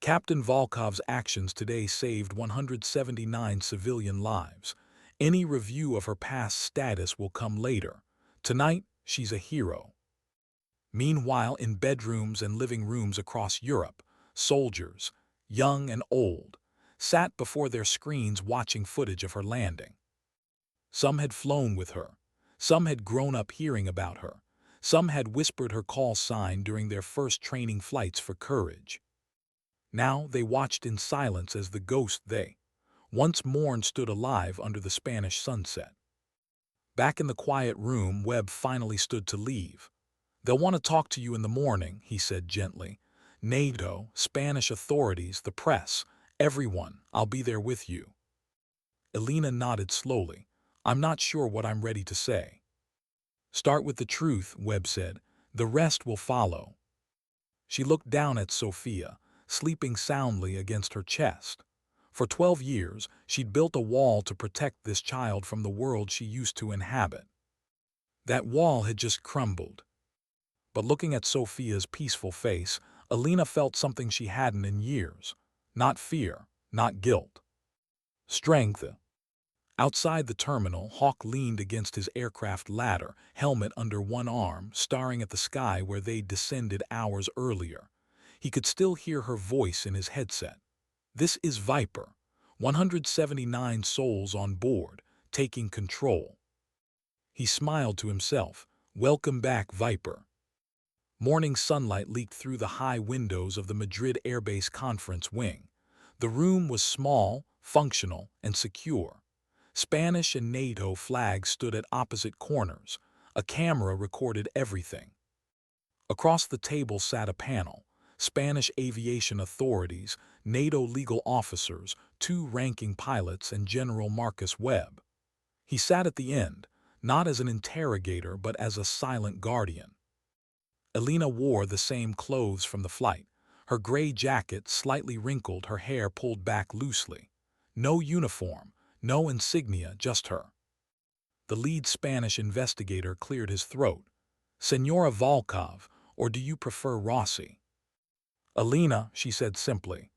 Captain Volkov's actions today saved 179 civilian lives. Any review of her past status will come later. Tonight, she's a hero. Meanwhile, in bedrooms and living rooms across Europe, soldiers, young and old, sat before their screens watching footage of her landing. Some had flown with her. Some had grown up hearing about her. Some had whispered her call sign during their first training flights for courage. Now they watched in silence as the ghost they once mourned stood alive under the Spanish sunset. Back in the quiet room, Webb finally stood to leave. They'll want to talk to you in the morning, he said gently. NATO, Spanish authorities, the press, everyone, I'll be there with you. Elena nodded slowly. I'm not sure what I'm ready to say. Start with the truth, Webb said. The rest will follow. She looked down at Sofia, sleeping soundly against her chest. For 12 years, she'd built a wall to protect this child from the world she used to inhabit. That wall had just crumbled. But looking at Sofia's peaceful face, Elena felt something she hadn't in years. Not fear, not guilt. Strength. Outside the terminal, Hawk leaned against his aircraft ladder, helmet under one arm, staring at the sky where they'd descended hours earlier. He could still hear her voice in his headset. This is Viper. 179 souls on board, taking control. He smiled to himself. Welcome back, Viper. Morning sunlight leaked through the high windows of the Madrid Airbase conference wing. The room was small, functional, and secure. Spanish and NATO flags stood at opposite corners. A camera recorded everything. Across the table sat a panel. Spanish aviation authorities, NATO legal officers, 2 ranking pilots, and General Marcus Webb. He sat at the end, not as an interrogator but as a silent guardian. Elena wore the same clothes from the flight. Her gray jacket slightly wrinkled, her hair pulled back loosely. No uniform, no insignia, just her. The lead Spanish investigator cleared his throat. Senora Volkov, or do you prefer Rossi? Elena, she said simply.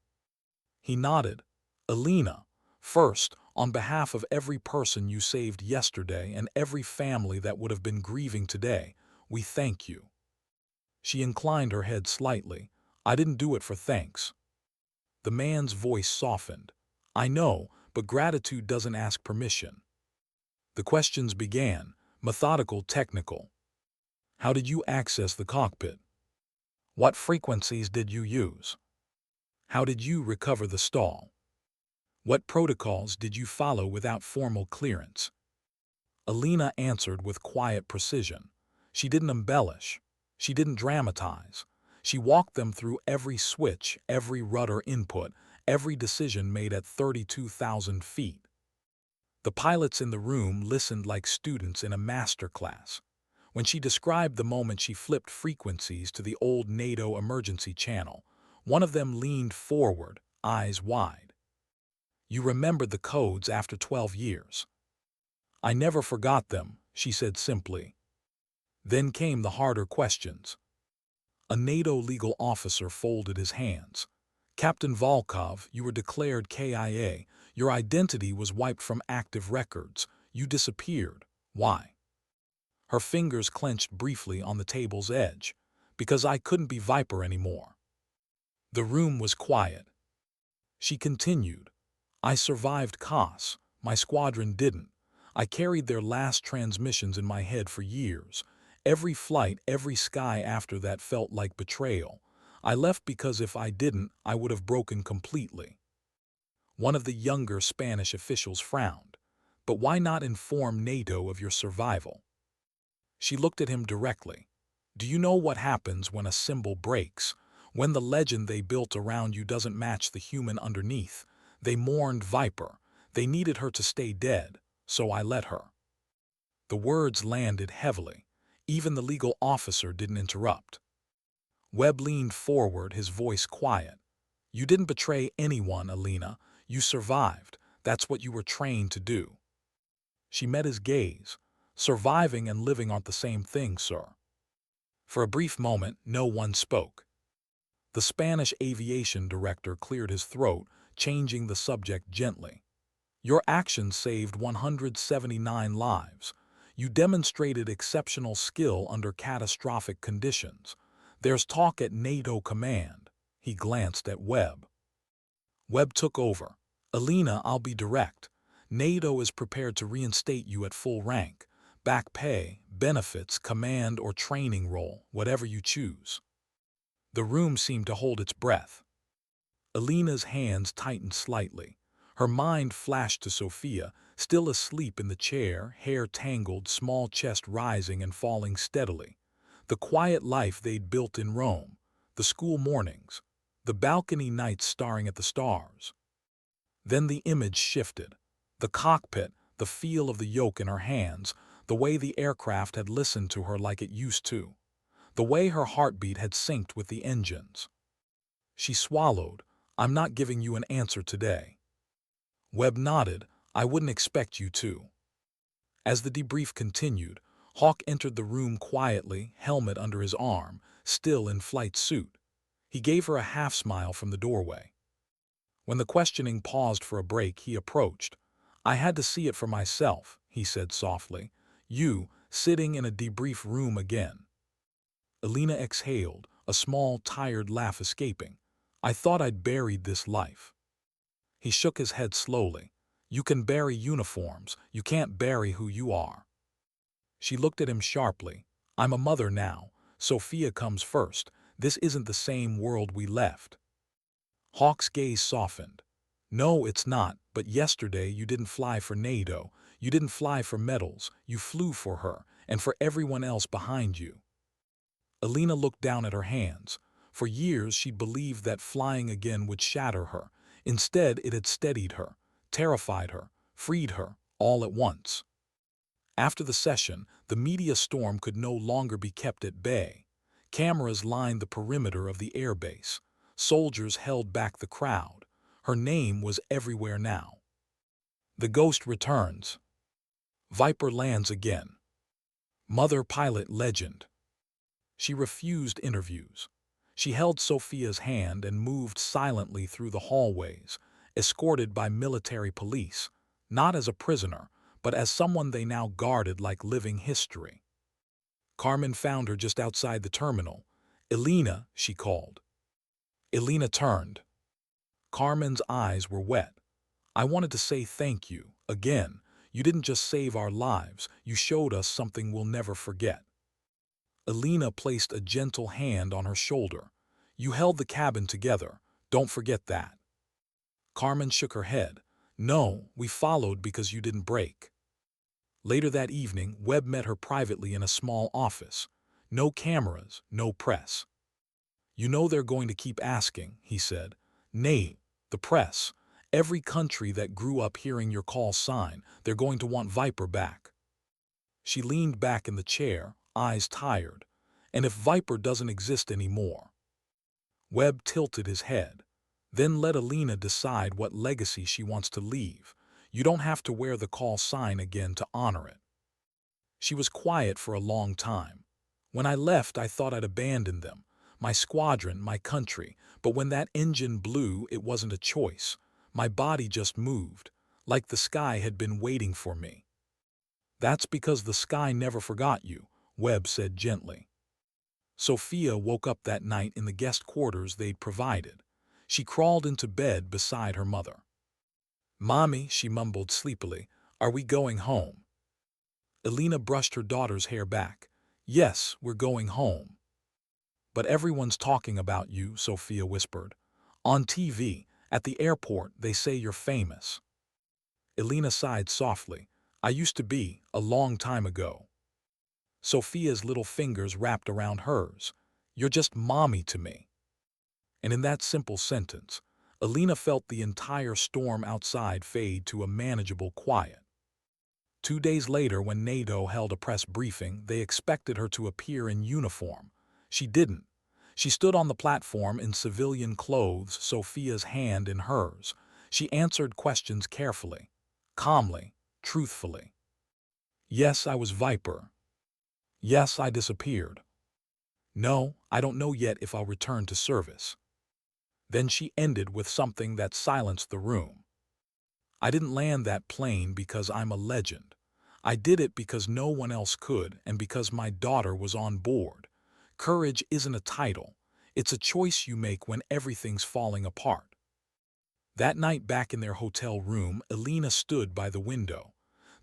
He nodded. Elena, first, on behalf of every person you saved yesterday and every family that would have been grieving today, we thank you. She inclined her head slightly. I didn't do it for thanks. The man's voice softened. I know, but gratitude doesn't ask permission. The questions began, methodical, technical. How did you access the cockpit? What frequencies did you use? How did you recover the stall? What protocols did you follow without formal clearance? Elena answered with quiet precision. She didn't embellish. She didn't dramatize. She walked them through every switch, every rudder input, every decision made at 32,000 feet. The pilots in the room listened like students in a master class. When she described the moment she flipped frequencies to the old NATO emergency channel, one of them leaned forward, eyes wide. You remembered the codes after 12 years. I never forgot them, she said simply. Then came the harder questions. A NATO legal officer folded his hands. Captain Volkov, you were declared KIA. Your identity was wiped from active records. You disappeared. Why? Her fingers clenched briefly on the table's edge. Because I couldn't be Viper anymore. The room was quiet. She continued. I survived COS. My squadron didn't. I carried their last transmissions in my head for years. Every flight, every sky after that felt like betrayal. I left because if I didn't, I would have broken completely. One of the younger Spanish officials frowned. But why not inform NATO of your survival? She looked at him directly. Do you know what happens when a symbol breaks? When the legend they built around you doesn't match the human underneath? They mourned Viper. They needed her to stay dead, so I let her. The words landed heavily. Even the legal officer didn't interrupt. Webb leaned forward, his voice quiet. You didn't betray anyone, Elena. You survived. That's what you were trained to do. She met his gaze. Surviving and living aren't the same thing, sir. For a brief moment, no one spoke. The Spanish aviation director cleared his throat, changing the subject gently. Your actions saved 179 lives. You demonstrated exceptional skill under catastrophic conditions. There's talk at NATO command. He glanced at Webb. Webb took over. Elena, I'll be direct. NATO is prepared to reinstate you at full rank. Back pay, benefits, command or training role, whatever you choose. The room seemed to hold its breath. Elena's hands tightened slightly. Her mind flashed to Sofia, still asleep in the chair, hair tangled, small chest rising and falling steadily. The quiet life they'd built in Rome, the school mornings, the balcony nights staring at the stars. Then the image shifted. The cockpit, the feel of the yoke in her hands, the way the aircraft had listened to her like it used to. The way her heartbeat had synced with the engines. She swallowed. I'm not giving you an answer today. Webb nodded. I wouldn't expect you to. As the debrief continued, Hawk entered the room quietly, helmet under his arm, still in flight suit. He gave her a half-smile from the doorway. When the questioning paused for a break, he approached. I had to see it for myself, he said softly. You, sitting in a debrief room again. Elena exhaled, a small, tired laugh escaping. I thought I'd buried this life. He shook his head slowly. You can bury uniforms, you can't bury who you are. She looked at him sharply. I'm a mother now. Sofia comes first. This isn't the same world we left. Hawk's gaze softened. No, it's not, but yesterday you didn't fly for NATO. You didn't fly for medals. You flew for her, and for everyone else behind you. Elena looked down at her hands. For years she'd believed that flying again would shatter her. Instead, it had steadied her, terrified her, freed her, all at once. After the session, the media storm could no longer be kept at bay. Cameras lined the perimeter of the airbase. Soldiers held back the crowd. Her name was everywhere now. The ghost returns. Viper lands again. Mother pilot legend. She refused interviews. She held Sofia's hand and moved silently through the hallways, escorted by military police, not as a prisoner, but as someone they now guarded like living history. Carmen found her just outside the terminal. Elena, she called. Elena turned. Carmen's eyes were wet. I wanted to say thank you, again. You didn't just save our lives, you showed us something we'll never forget. Elena placed a gentle hand on her shoulder. You held the cabin together. Don't forget that. Carmen shook her head. No, we followed because you didn't break. Later that evening, Webb met her privately in a small office. No cameras, no press. You know they're going to keep asking, he said. Nay, the press. Every country that grew up hearing your call sign, they're going to want Viper back. She leaned back in the chair, eyes tired. And if Viper doesn't exist anymore? Webb tilted his head. Then let Elena decide what legacy she wants to leave. You don't have to wear the call sign again to honor it. She was quiet for a long time. When I left, I thought I'd abandoned them, my squadron, my country, but when that engine blew, it wasn't a choice. My body just moved, like the sky had been waiting for me. That's because the sky never forgot you, Webb said gently. Sofia woke up that night in the guest quarters they'd provided. She crawled into bed beside her mother. "Mommy," she mumbled sleepily, "are we going home?" Elena brushed her daughter's hair back. "Yes, we're going home." "But everyone's talking about you," Sofia whispered. "On TV, at the airport, they say you're famous." Elena sighed softly. "I used to be, a long time ago." Sofia's little fingers wrapped around hers. "You're just mommy to me." And in that simple sentence, Elena felt the entire storm outside fade to a manageable quiet. 2 days later, when NATO held a press briefing, they expected her to appear in uniform. She didn't. She stood on the platform in civilian clothes, Sofia's hand in hers. She answered questions carefully, calmly, truthfully. "Yes, I was Viper. Yes, I disappeared. No, I don't know yet if I'll return to service." Then she ended with something that silenced the room. "I didn't land that plane because I'm a legend. I did it because no one else could and because my daughter was on board. Courage isn't a title. It's a choice you make when everything's falling apart." That night back in their hotel room, Elena stood by the window.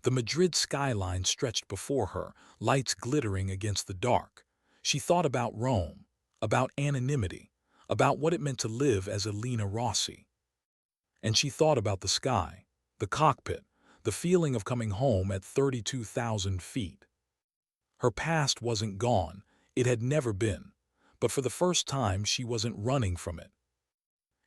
The Madrid skyline stretched before her, lights glittering against the dark. She thought about Rome, about anonymity, about what it meant to live as Elena Rossi. And she thought about the sky, the cockpit, the feeling of coming home at 32,000 feet. Her past wasn't gone, it had never been, but for the first time she wasn't running from it.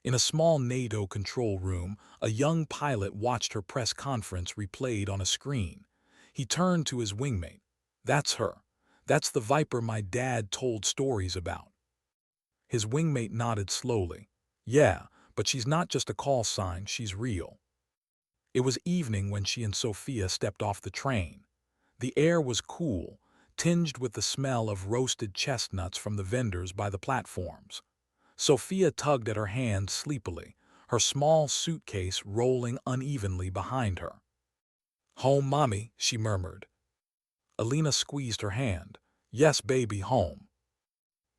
In a small NATO control room, a young pilot watched her press conference replayed on a screen. He turned to his wingmate. "That's her. That's the Viper my dad told stories about." His wingmate nodded slowly. "Yeah, but she's not just a call sign, she's real." It was evening when she and Sofia stepped off the train. The air was cool, tinged with the smell of roasted chestnuts from the vendors by the platforms. Sofia tugged at her hand sleepily, her small suitcase rolling unevenly behind her. "Home, Mommy," she murmured. Elena squeezed her hand. "Yes, baby, home."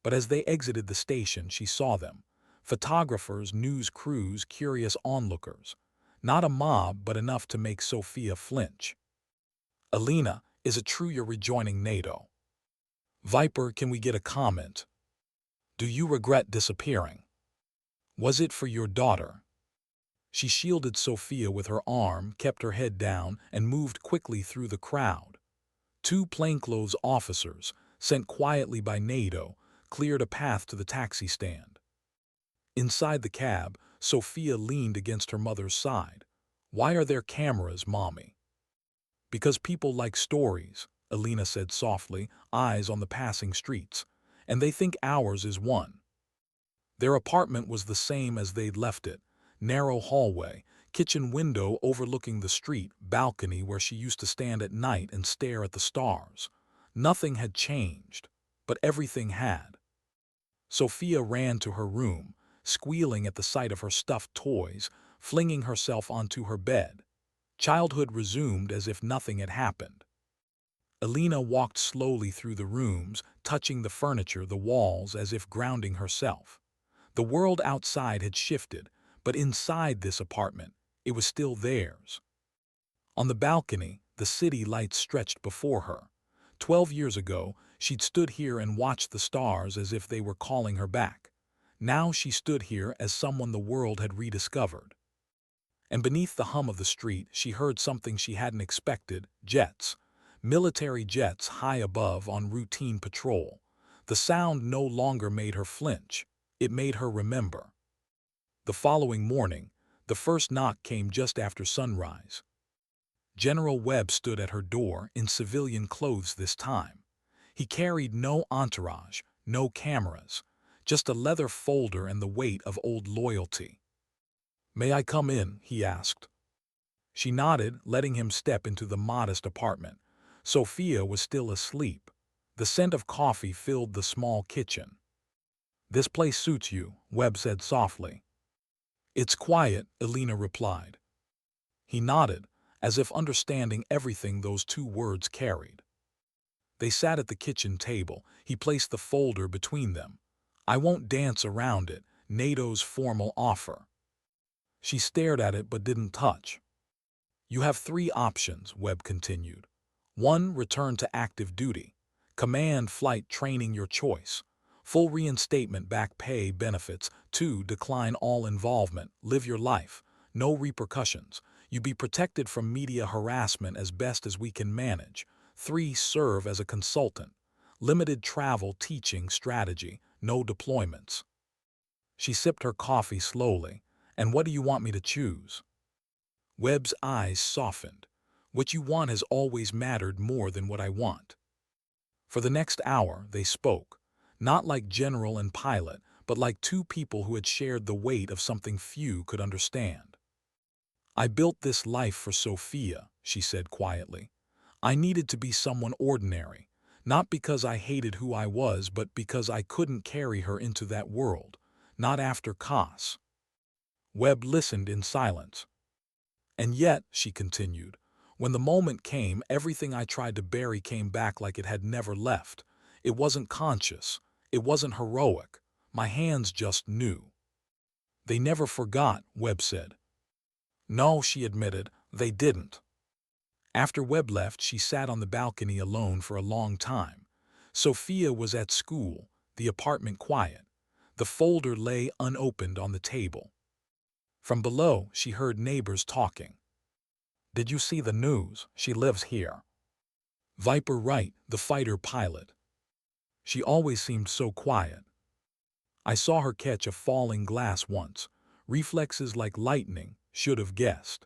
But as they exited the station, she saw them. Photographers, news crews, curious onlookers. Not a mob, but enough to make Sofia flinch. "Elena, is it true you're rejoining NATO?" "Viper, can we get a comment? Do you regret disappearing? Was it for your daughter?" She shielded Sofia with her arm, kept her head down, and moved quickly through the crowd. 2 plainclothes officers, sent quietly by NATO, cleared a path to the taxi stand. Inside the cab, Sofia leaned against her mother's side. "Why are there cameras, Mommy?" "Because people like stories," Elena said softly, eyes on the passing streets. "And they think ours is one." Their apartment was the same as they'd left it. Narrow hallway, kitchen window overlooking the street, balcony where she used to stand at night and stare at the stars. Nothing had changed, but everything had. Sofia ran to her room, squealing at the sight of her stuffed toys, flinging herself onto her bed. Childhood resumed as if nothing had happened. Elena walked slowly through the rooms, touching the furniture, the walls, as if grounding herself. The world outside had shifted, but inside this apartment, it was still theirs. On the balcony, the city lights stretched before her. 12 years ago, she'd stood here and watched the stars as if they were calling her back. Now she stood here as someone the world had rediscovered. And beneath the hum of the street, she heard something she hadn't expected: jets. Military jets high above on routine patrol. The sound no longer made her flinch. It made her remember. The following morning, the first knock came just after sunrise. General Webb stood at her door, in civilian clothes this time. He carried no entourage, no cameras, just a leather folder and the weight of old loyalty. "May I come in?" he asked. She nodded, letting him step into the modest apartment. Sofia was still asleep. The scent of coffee filled the small kitchen. "This place suits you," Webb said softly. "It's quiet," Elena replied. He nodded, as if understanding everything those two words carried. They sat at the kitchen table. He placed the folder between them. "I won't dance around it," NATO's formal offer. She stared at it but didn't touch. "You have three options," Webb continued. 1. Return to active duty. Command flight training your choice. Full reinstatement, back pay, benefits. 2. Decline all involvement. Live your life. No repercussions. You be protected from media harassment as best as we can manage. 3. Serve as a consultant. Limited travel, teaching, strategy. No deployments. She sipped her coffee slowly. "And what do you want me to choose?" Webb's eyes softened. "What you want has always mattered more than what I want." For the next hour, they spoke, not like general and pilot, but like two people who had shared the weight of something few could understand. "I built this life for Sofia," she said quietly. "I needed to be someone ordinary, not because I hated who I was, but because I couldn't carry her into that world, not after Kos." Webb listened in silence. "And yet," she continued, "when the moment came, everything I tried to bury came back like it had never left. It wasn't conscious. It wasn't heroic. My hands just knew." "They never forgot," Webb said. "No," she admitted, "they didn't." After Webb left, she sat on the balcony alone for a long time. Sofia was at school, the apartment quiet. The folder lay unopened on the table. From below, she heard neighbors talking. "Did you see the news? She lives here." "Viper Wright, the fighter pilot. She always seemed so quiet. I saw her catch a falling glass once. Reflexes like lightning, should have guessed."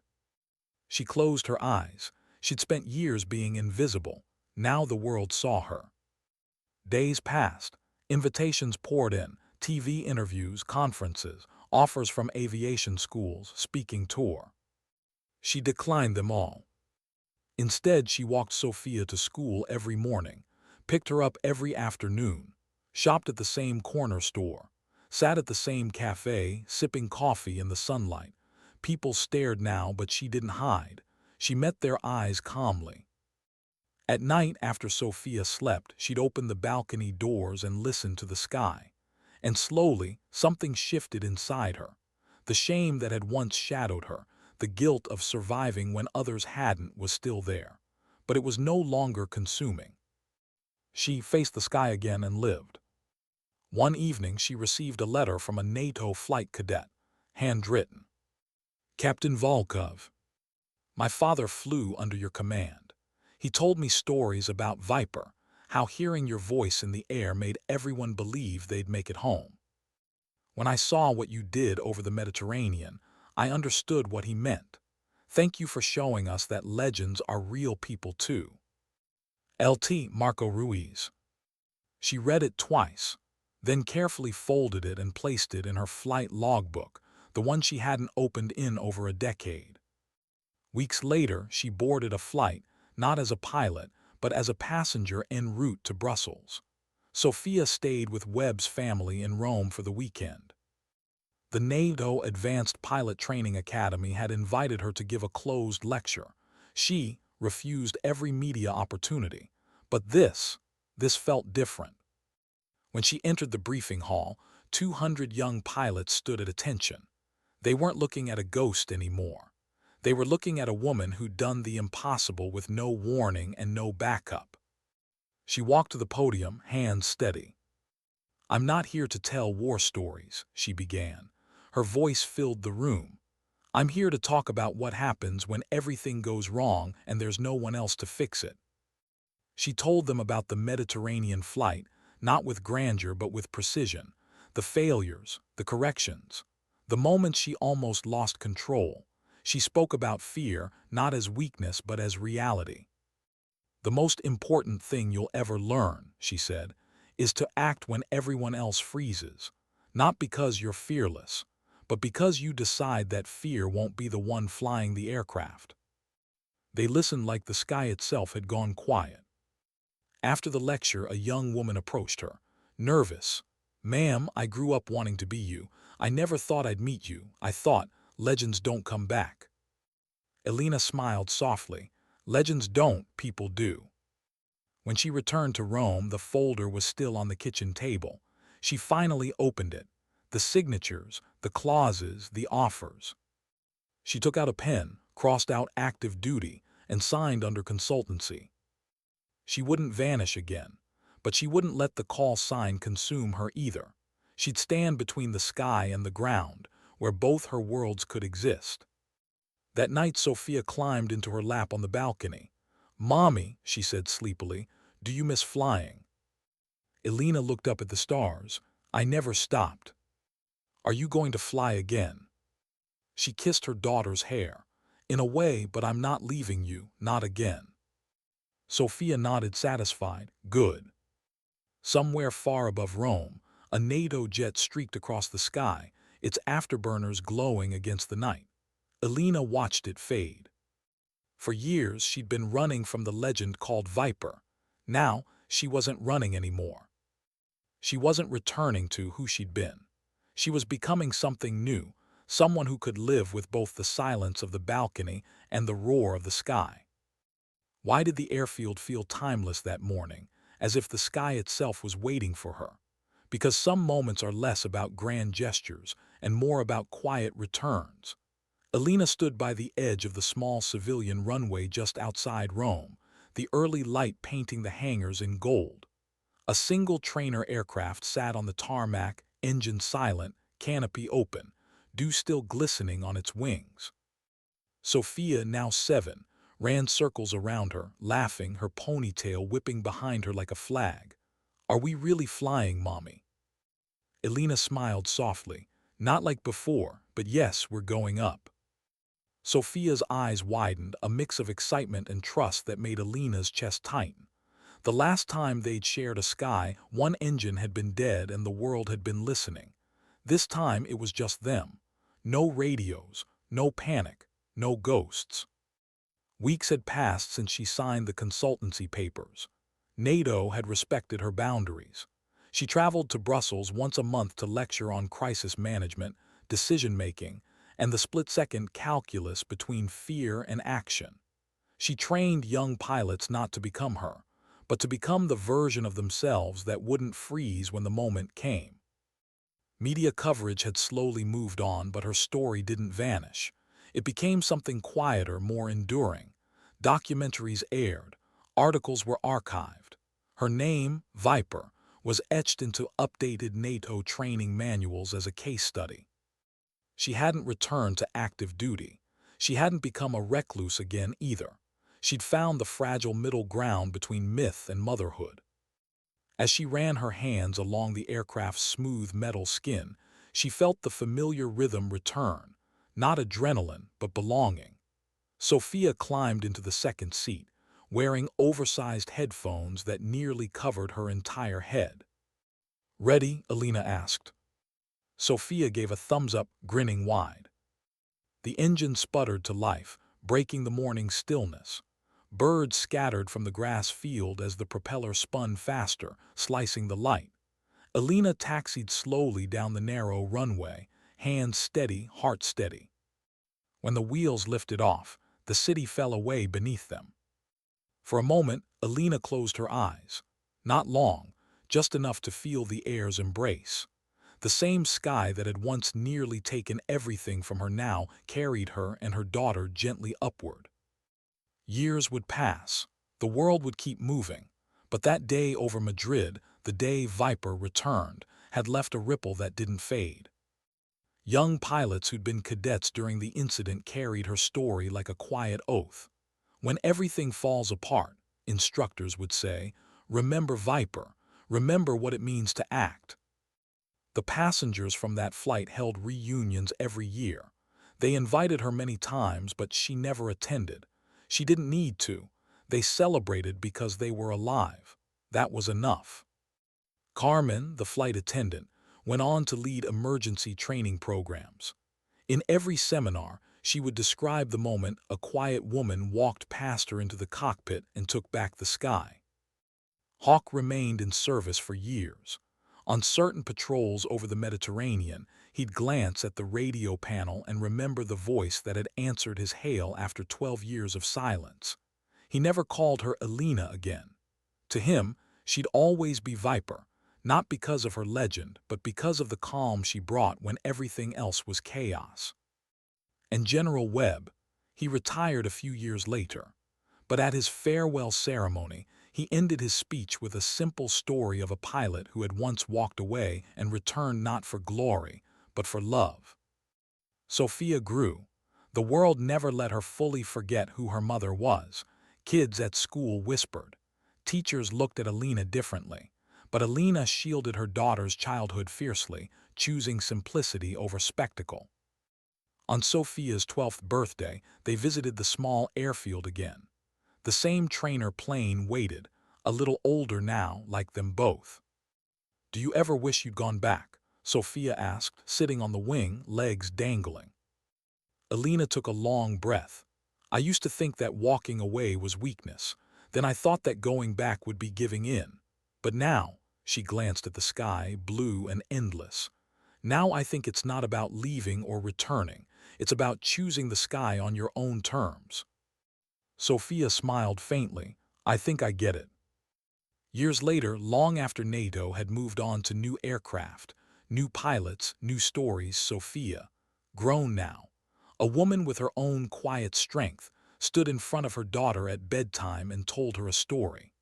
She closed her eyes. She'd spent years being invisible. Now the world saw her. Days passed. Invitations poured in. TV interviews, conferences, offers from aviation schools, speaking tour. She declined them all. Instead, she walked Sofia to school every morning, picked her up every afternoon, shopped at the same corner store, sat at the same cafe, sipping coffee in the sunlight. People stared now, but she didn't hide. She met their eyes calmly. At night, after Sofia slept, she'd open the balcony doors and listen to the sky. And slowly, something shifted inside her. The shame that had once shadowed her, the guilt of surviving when others hadn't, was still there. But it was no longer consuming. She faced the sky again and lived. One evening, she received a letter from a NATO flight cadet, handwritten. "Captain Volkov, my father flew under your command. He told me stories about Viper, how hearing your voice in the air made everyone believe they'd make it home. When I saw what you did over the Mediterranean, I understood what he meant. Thank you for showing us that legends are real people too. LT Marco Ruiz." She read it twice, then carefully folded it and placed it in her flight logbook, the one she hadn't opened in over a decade. Weeks later, she boarded a flight, not as a pilot, but as a passenger en route to Brussels. Sofia stayed with Webb's family in Rome for the weekend. The NATO Advanced Pilot Training Academy had invited her to give a closed lecture. She refused every media opportunity. But this felt different. When she entered the briefing hall, 200 young pilots stood at attention. They weren't looking at a ghost anymore. They were looking at a woman who'd done the impossible with no warning and no backup. She walked to the podium, hands steady. "I'm not here to tell war stories," she began. Her voice filled the room. "I'm here to talk about what happens when everything goes wrong and there's no one else to fix it." She told them about the Mediterranean flight, not with grandeur but with precision. The failures, the corrections, the moments she almost lost control. She spoke about fear, not as weakness but as reality. "The most important thing you'll ever learn," she said, "is to act when everyone else freezes. Not because you're fearless, but because you decide that fear won't be the one flying the aircraft." They listened like the sky itself had gone quiet. After the lecture, a young woman approached her, nervous. "Ma'am, I grew up wanting to be you. I never thought I'd meet you. I thought, legends don't come back." Elena smiled softly. "Legends don't, people do." When she returned to Rome, the folder was still on the kitchen table. She finally opened it. The signatures, the clauses, the offers. She took out a pen, crossed out active duty, and signed under consultancy. She wouldn't vanish again, but she wouldn't let the call sign consume her either. She'd stand between the sky and the ground, where both her worlds could exist. That night, Sofia climbed into her lap on the balcony. "Mommy," she said sleepily, "do you miss flying?" Elena looked up at the stars. "I never stopped." "Are you going to fly again?" She kissed her daughter's hair. "In a way, but I'm not leaving you, not again." Sofia nodded satisfied. "Good." Somewhere far above Rome, a NATO jet streaked across the sky, its afterburners glowing against the night. Elena watched it fade. For years, she'd been running from the legend called Viper. Now, she wasn't running anymore. She wasn't returning to who she'd been. She was becoming something new, someone who could live with both the silence of the balcony and the roar of the sky. Why did the airfield feel timeless that morning, as if the sky itself was waiting for her? Because some moments are less about grand gestures and more about quiet returns. Elena stood by the edge of the small civilian runway just outside Rome, the early light painting the hangars in gold. A single trainer aircraft sat on the tarmac, engine silent, canopy open, dew still glistening on its wings. Sofia, now 7, ran circles around her, laughing, her ponytail whipping behind her like a flag. "Are we really flying, Mommy?" Elena smiled softly. "Not like before, but yes, we're going up." Sofia's eyes widened, a mix of excitement and trust that made Elena's chest tighten. The last time they'd shared a sky, one engine had been dead and the world had been listening. This time it was just them. No radios, no panic, no ghosts. Weeks had passed since she signed the consultancy papers. NATO had respected her boundaries. She traveled to Brussels once a month to lecture on crisis management, decision-making, and the split-second calculus between fear and action. She trained young pilots not to become her, but to become the version of themselves that wouldn't freeze when the moment came. Media coverage had slowly moved on, but her story didn't vanish. It became something quieter, more enduring. Documentaries aired, articles were archived. Her name, Viper, was etched into updated NATO training manuals as a case study. She hadn't returned to active duty. She hadn't become a recluse again either. She'd found the fragile middle ground between myth and motherhood. As she ran her hands along the aircraft's smooth metal skin, she felt the familiar rhythm return, not adrenaline, but belonging. Sofia climbed into the second seat, wearing oversized headphones that nearly covered her entire head. "Ready?" Elena asked. Sofia gave a thumbs-up, grinning wide. The engine sputtered to life, breaking the morning stillness. Birds scattered from the grass field as the propeller spun faster, slicing the light. Elena taxied slowly down the narrow runway, hands steady, heart steady. When the wheels lifted off, the city fell away beneath them. For a moment, Elena closed her eyes. Not long, just enough to feel the air's embrace. The same sky that had once nearly taken everything from her now carried her and her daughter gently upward. Years would pass. The world would keep moving. But that day over Madrid, the day Viper returned, had left a ripple that didn't fade. Young pilots who'd been cadets during the incident carried her story like a quiet oath. When everything falls apart, instructors would say, remember Viper, remember what it means to act. The passengers from that flight held reunions every year. They invited her many times, but she never attended. She didn't need to. They celebrated because they were alive. That was enough. Carmen, the flight attendant, went on to lead emergency training programs. In every seminar, she would describe the moment a quiet woman walked past her into the cockpit and took back the sky. Hawke remained in service for years. On certain patrols over the Mediterranean, he'd glance at the radio panel and remember the voice that had answered his hail after 12 years of silence. He never called her Elena again. To him, she'd always be Viper, not because of her legend, but because of the calm she brought when everything else was chaos. And General Webb, he retired a few years later. But at his farewell ceremony, he ended his speech with a simple story of a pilot who had once walked away and returned not for glory, but for love. Sofia grew. The world never let her fully forget who her mother was. Kids at school whispered. Teachers looked at Elena differently. But Elena shielded her daughter's childhood fiercely, choosing simplicity over spectacle. On Sofia's 12th birthday, they visited the small airfield again. The same trainer plane waited, a little older now, like them both. "Do you ever wish you'd gone back?" Sofia asked, sitting on the wing, legs dangling. Elena took a long breath. "I used to think that walking away was weakness. Then I thought that going back would be giving in. But now," she glanced at the sky, blue and endless, "now I think it's not about leaving or returning. It's about choosing the sky on your own terms." Sofia smiled faintly. "I think I get it." Years later, long after NATO had moved on to new aircraft, new pilots, new stories, Sofia, grown now, a woman with her own quiet strength, stood in front of her daughter at bedtime and told her a story.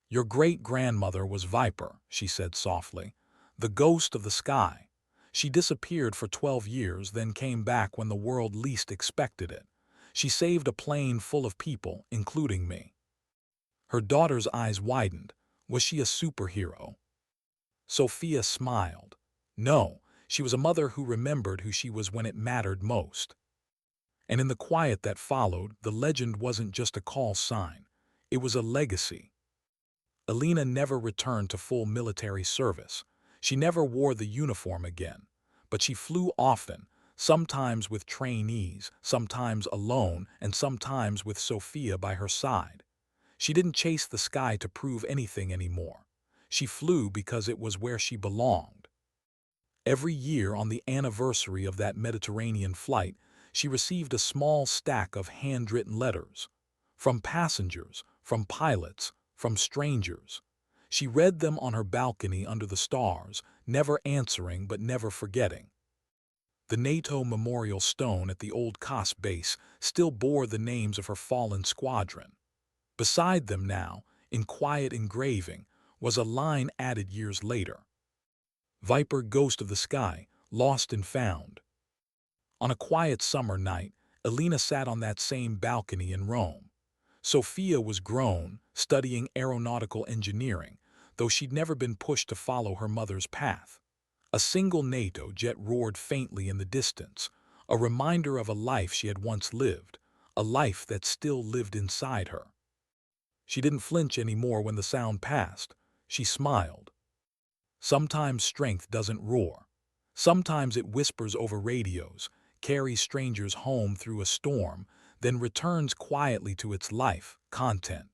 "Your great-grandmother was Viper," she said softly, "the ghost of the sky. She disappeared for 12 years, then came back when the world least expected it. She saved a plane full of people, including me." Her daughter's eyes widened. Was she a superhero? Sofia smiled. No, she was a mother who remembered who she was when it mattered most. And in the quiet that followed, the legend wasn't just a call sign. It was a legacy. Elena never returned to full military service. She never wore the uniform again. But she flew often, sometimes with trainees, sometimes alone, and sometimes with Sofia by her side. She didn't chase the sky to prove anything anymore. She flew because it was where she belonged. Every year on the anniversary of that Mediterranean flight, she received a small stack of handwritten letters. From passengers, from pilots, from strangers. She read them on her balcony under the stars, never answering but never forgetting. The NATO memorial stone at the old COS base still bore the names of her fallen squadron. Beside them now, in quiet engraving, was a line added years later. "Viper, ghost of the sky, lost and found." On a quiet summer night, Elena sat on that same balcony in Rome. Sofia was grown, studying aeronautical engineering, though she'd never been pushed to follow her mother's path. A single NATO jet roared faintly in the distance, a reminder of a life she had once lived, a life that still lived inside her. She didn't flinch anymore when the sound passed. She smiled. Sometimes strength doesn't roar. Sometimes it whispers over radios, carries strangers home through a storm, then returns quietly to its life, content.